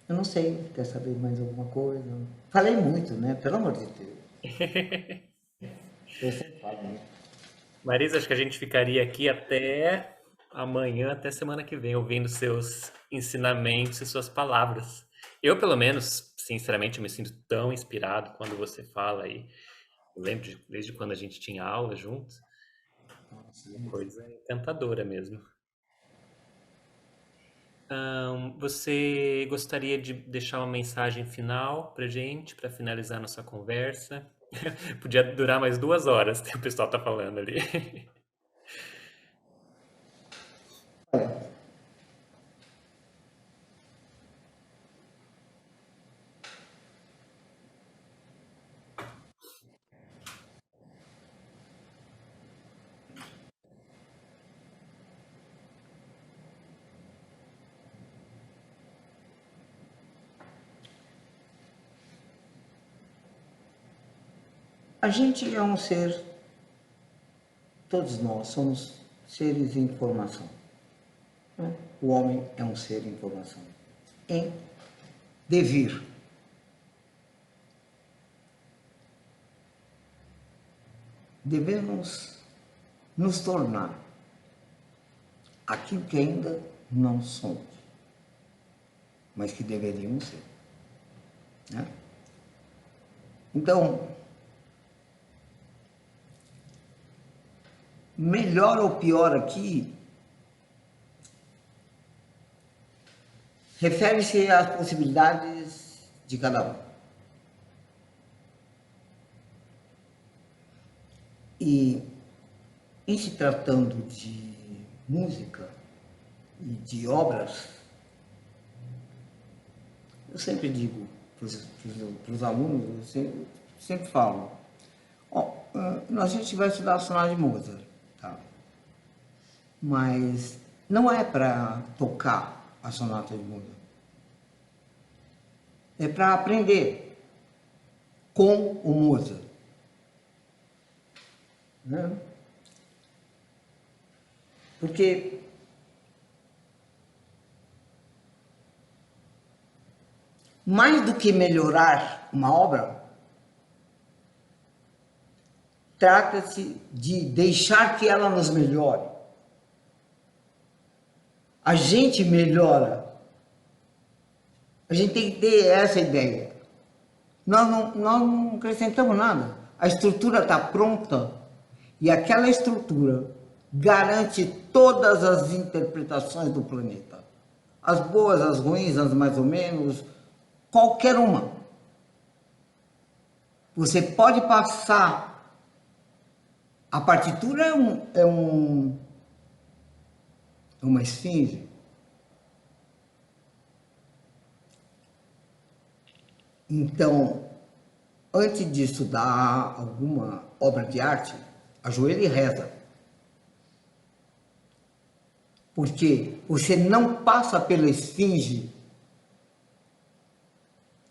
Eu não sei, quer saber mais alguma coisa? Falei muito, né? Pelo amor de Deus. Eu sempre falo muito. Marisa, acho que a gente ficaria aqui até amanhã, até semana que vem, ouvindo seus ensinamentos e suas palavras. Eu, pelo menos, sinceramente, me sinto tão inspirado quando você fala aí. Eu lembro desde quando a gente tinha aula juntos, uma coisa encantadora mesmo. Você gostaria de deixar uma mensagem final pra gente, para finalizar nossa conversa? Podia durar mais 2 horas, que o pessoal tá falando ali. A gente é um ser, todos nós somos seres em formação. Né? O homem é um ser em formação, em devir. Devemos nos tornar aquilo que ainda não somos, mas que deveríamos ser. Né? Então, melhor ou pior aqui refere-se às possibilidades de cada um. E em se tratando de música e de obras, eu sempre digo para os alunos, eu sempre falo, a gente vai estudar a sonata de Mozart, tá? Mas não é para tocar a sonata de Mozart, é para aprender com o Mozart. Né? Porque mais do que melhorar uma obra, trata-se de deixar que ela nos melhore. A gente melhora. A gente tem que ter essa ideia. Nós não acrescentamos nada. A estrutura está pronta e aquela estrutura garante todas as interpretações do planeta. As boas, as ruins, as mais ou menos, qualquer uma. Você pode passar. A partitura é uma esfinge. Então, antes de estudar alguma obra de arte, ajoelha e reza. Porque você não passa pela esfinge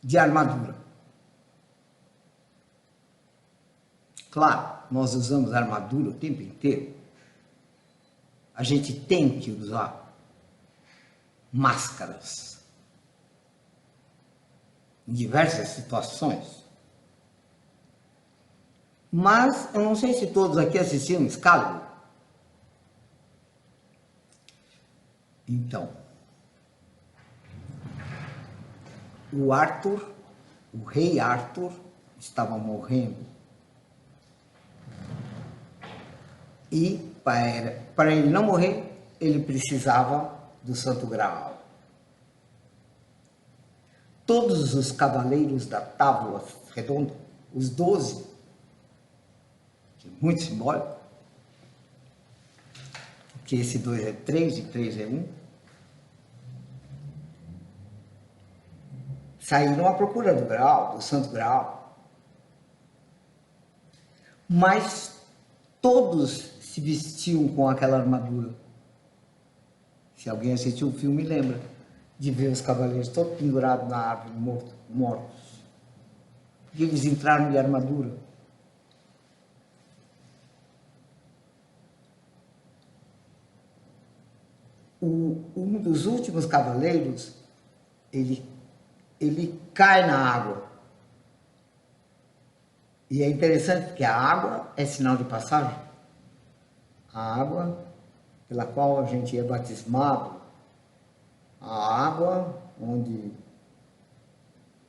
de armadura. Claro, nós usamos armadura o tempo inteiro. A gente tem que usar máscaras em diversas situações. Mas eu não sei se todos aqui assistiram Excalibur. Então, o rei Arthur, estava morrendo. E para ele não morrer, ele precisava do Santo Graal. Todos os cavaleiros da Távola Redonda, os 12, que é muito simbólico, porque esse 2 é 3 e 3 é 1, saíram à procura do Graal, do Santo Graal. Mas todos se vestiam com aquela armadura. Se alguém assistiu o filme, lembra de ver os cavaleiros todos pendurados na árvore, mortos. E eles entraram de armadura. Um dos últimos cavaleiros, ele cai na água. E é interessante porque a água é sinal de passagem. A água pela qual a gente é batismado, a água onde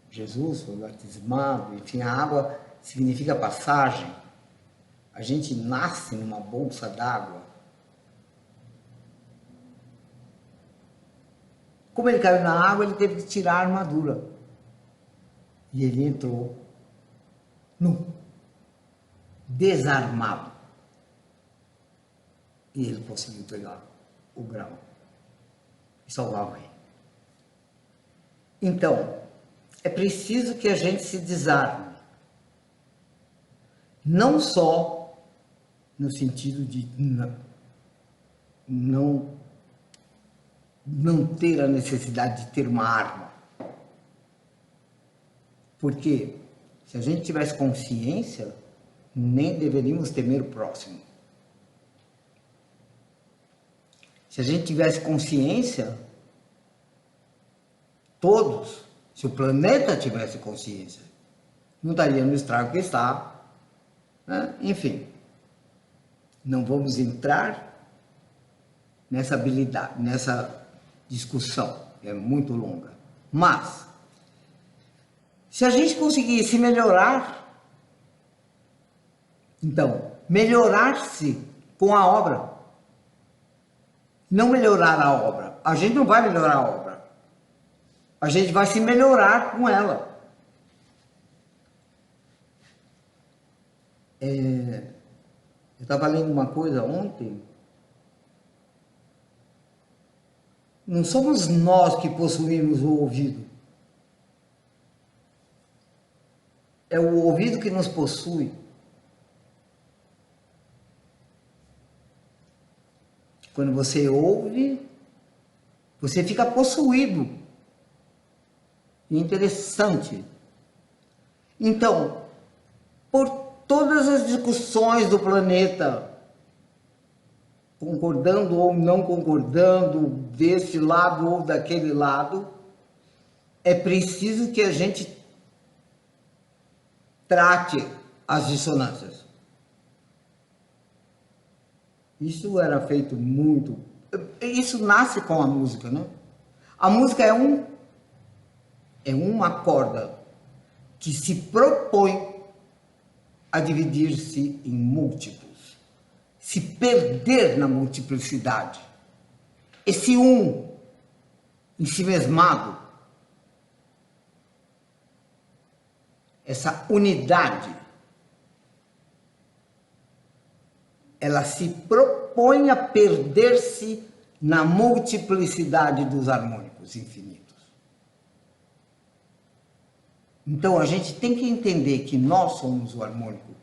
Jesus foi batismado, enfim, a água significa passagem. A gente nasce numa bolsa d'água. Como ele caiu na água, ele teve que tirar a armadura. E ele entrou nu, desarmado. E ele conseguiu pegar o grau e salvar o rei. Então, é preciso que a gente se desarme. Não só no sentido de não ter a necessidade de ter uma arma. Porque se a gente tivesse consciência nem deveríamos temer o próximo. Se a gente tivesse consciência, todos, se o planeta tivesse consciência, não estaria no estrago que está, né? Enfim, não vamos entrar nessa habilidade, nessa discussão, é muito longa. Mas, se a gente conseguisse melhorar, então, melhorar-se com a obra, não melhorar a obra. A gente não vai melhorar a obra. A gente vai se melhorar com ela. Eu estava lendo uma coisa ontem. Não somos nós que possuímos o ouvido. É o ouvido que nos possui. Quando você ouve, você fica possuído. Interessante. Então, por todas as discussões do planeta, concordando ou não concordando, desse lado ou daquele lado, é preciso que a gente trate as dissonâncias. Isso era feito muito. Isso nasce com a música, né? A música é uma corda que se propõe a dividir-se em múltiplos, se perder na multiplicidade. Esse ensimesmado, essa unidade, ela se propõe a perder-se na multiplicidade dos harmônicos infinitos. Então a gente tem que entender que nós somos o harmônico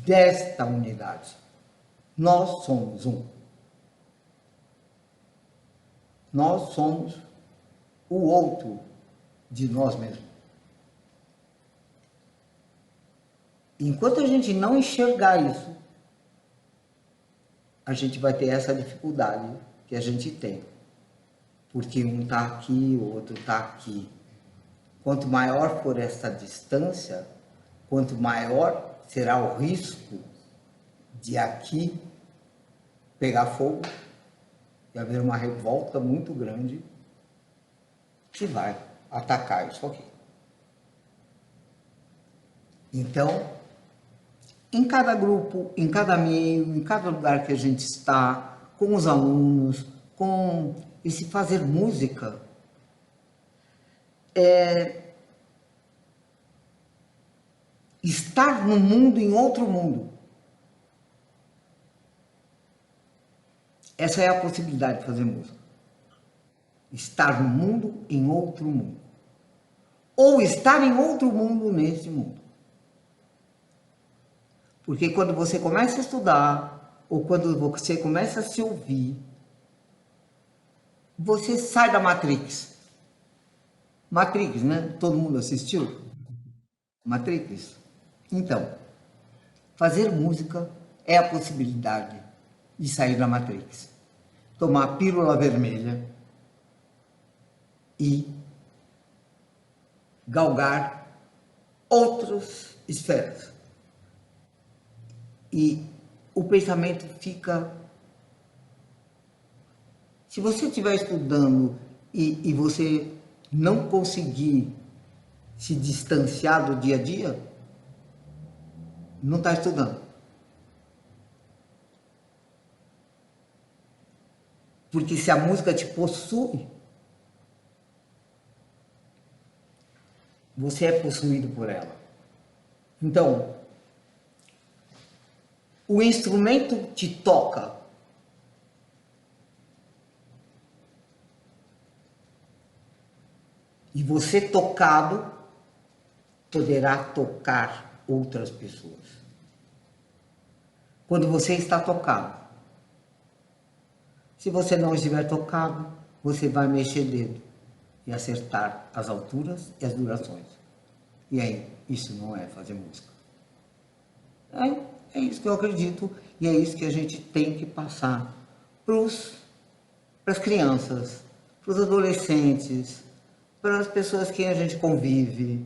desta unidade. Nós somos um. Nós somos o outro de nós mesmos. Enquanto a gente não enxergar isso, a gente vai ter essa dificuldade que a gente tem. Porque um está aqui, o outro está aqui. Quanto maior for essa distância, quanto maior será o risco de aqui pegar fogo e haver uma revolta muito grande que vai atacar isso aqui. Então, em cada grupo, em cada meio, em cada lugar que a gente está, com os alunos, com esse fazer música, estar no mundo, em outro mundo. Essa é a possibilidade de fazer música. Estar no mundo, em outro mundo. Ou estar em outro mundo, nesse mundo. Porque quando você começa a estudar, ou quando você começa a se ouvir, você sai da Matrix. Matrix, né? Todo mundo assistiu? Matrix. Então, fazer música é a possibilidade de sair da Matrix. Tomar a pílula vermelha e galgar outras esferas. E o pensamento fica... Se você estiver estudando e você não conseguir se distanciar do dia a dia, não está estudando. Porque se a música te possui, você é possuído por ela. Então, o instrumento te toca. E você tocado poderá tocar outras pessoas. Quando você está tocado. Se você não estiver tocado, você vai mexer dedo e acertar as alturas e as durações. E aí, isso não é fazer música. É isso que eu acredito e é isso que a gente tem que passar para as crianças, para os adolescentes, para as pessoas que a gente convive.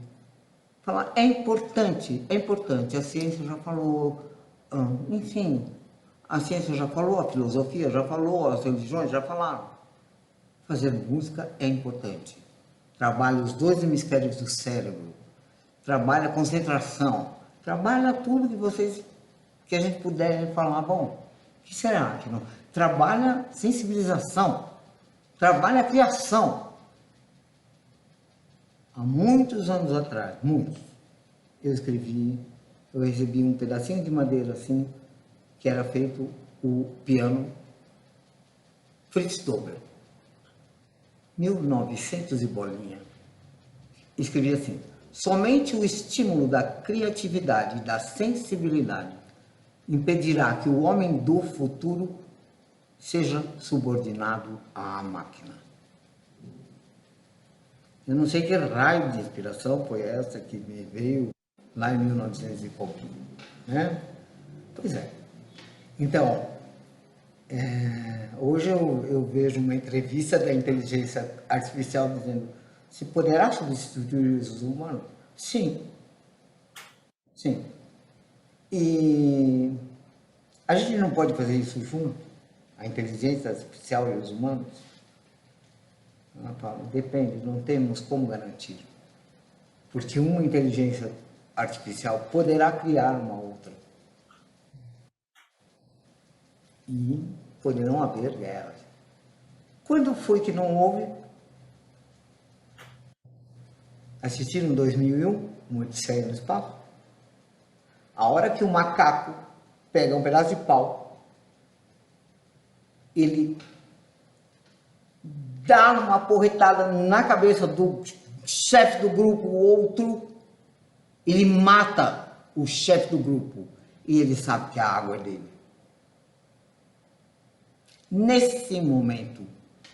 Falar, é importante, é importante. A ciência já falou, enfim, a ciência já falou, a filosofia já falou, as religiões já falaram. Fazer música é importante. Trabalha os dois hemisférios do cérebro, trabalha a concentração, trabalha tudo que a gente puder falar, bom, o que será que não? Trabalha sensibilização, trabalha a criação. Há muitos anos atrás, muitos, eu recebi um pedacinho de madeira assim, que era feito o piano Fritz Dobler, 1900 e bolinha. Escrevi assim: somente o estímulo da criatividade e da sensibilidade impedirá que o homem do futuro seja subordinado à máquina. Eu não sei que raio de inspiração foi essa que me veio lá em 1900 e pouquinho, né? Pois é. Então, hoje eu vejo uma entrevista da inteligência artificial dizendo: se poderá substituir os humanos? Sim, sim. E a gente não pode fazer isso junto, a inteligência artificial e os humanos? Ela fala, depende, não temos como garantir. Porque uma inteligência artificial poderá criar uma outra. E poderão haver guerras. Quando foi que não houve? Assistiram 2001, uma Odisseia no Espaço? A hora que o macaco pega um pedaço de pau, ele dá uma porretada na cabeça do chefe do grupo, o outro, ele mata o chefe do grupo e ele sabe que a água é dele. Nesse momento,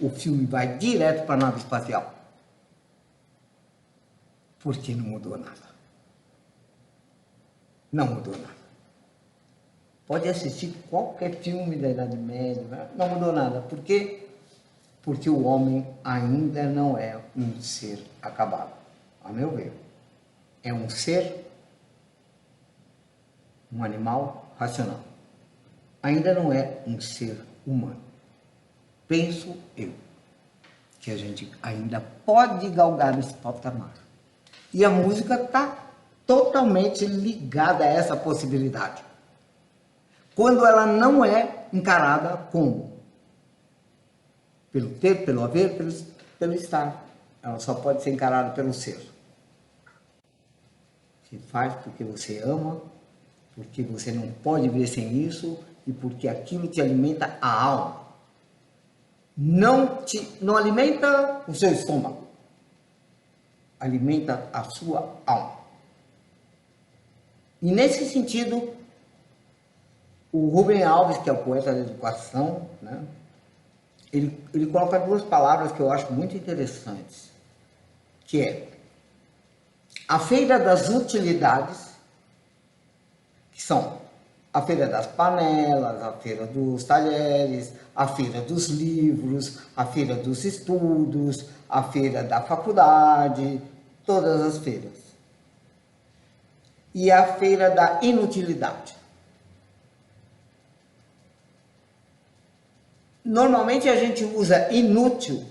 o filme vai direto para a nave espacial. Porque não mudou nada. Não mudou nada. Pode assistir qualquer filme da Idade Média, não mudou nada. Por quê? Porque o homem ainda não é um ser acabado, a meu ver. É um ser, um animal racional. Ainda não é um ser humano. Penso eu que a gente ainda pode galgar esse patamar. E a música está totalmente ligada a essa possibilidade. Quando ela não é encarada como pelo ter, pelo haver, pelo estar. Ela só pode ser encarada pelo ser. Você faz porque você ama, porque você não pode viver sem isso e porque aquilo te alimenta a alma. Não alimenta o seu estômago, alimenta a sua alma. E nesse sentido, o Rubem Alves, que é o poeta da educação, né, ele coloca duas palavras que eu acho muito interessantes, que é a feira das utilidades, que são a feira das panelas, a feira dos talheres, a feira dos livros, a feira dos estudos, a feira da faculdade, todas as feiras. E a feira da inutilidade. Normalmente a gente usa inútil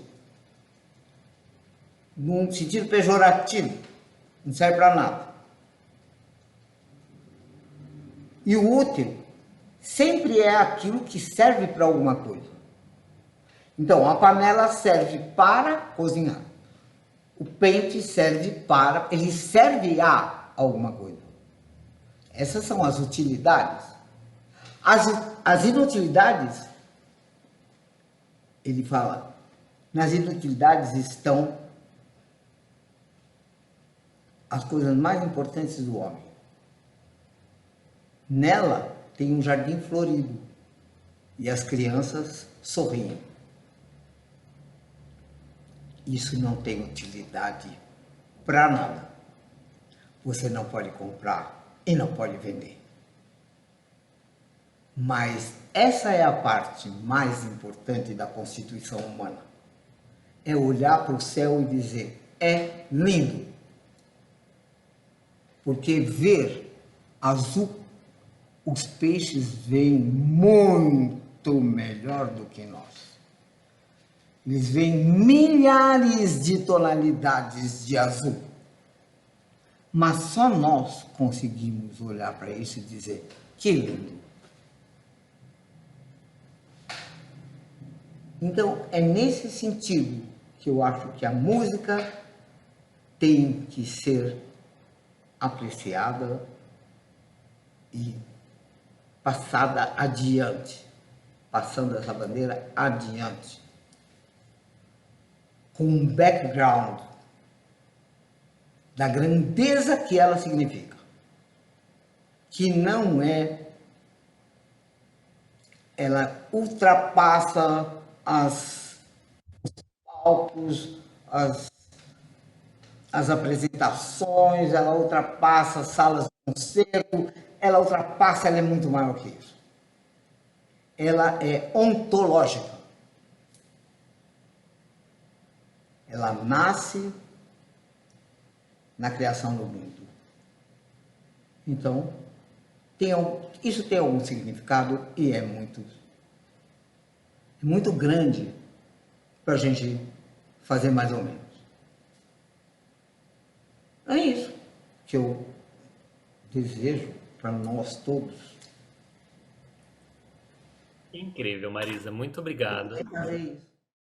num sentido pejorativo, não serve para nada. E o útil sempre é aquilo que serve para alguma coisa. Então, a panela serve para cozinhar. O pente serve para... ele serve a alguma coisa. Essas são as utilidades. As inutilidades, ele fala, nas inutilidades estão as coisas mais importantes do homem. Nela tem um jardim florido e as crianças sorriem. Isso não tem utilidade para nada. Você não pode comprar e não pode vender. Mas essa é a parte mais importante da constituição humana. É olhar para o céu e dizer, é lindo. Porque ver azul, os peixes veem muito melhor do que nós. Eles veem milhares de tonalidades de azul. Mas só nós conseguimos olhar para isso e dizer, que lindo. Então, é nesse sentido que eu acho que a música tem que ser apreciada e passada adiante, passando essa bandeira adiante, com um background da grandeza que ela significa, que não é, ela ultrapassa os palcos, as apresentações, ela ultrapassa as salas de concerto, ela ultrapassa, ela é muito maior que isso. Ela é ontológica. Ela nasce na criação do mundo. Então, isso tem algum significado e é muito grande para a gente fazer mais ou menos. É isso que eu desejo para nós todos. Incrível, Marisa. Muito obrigado. É isso.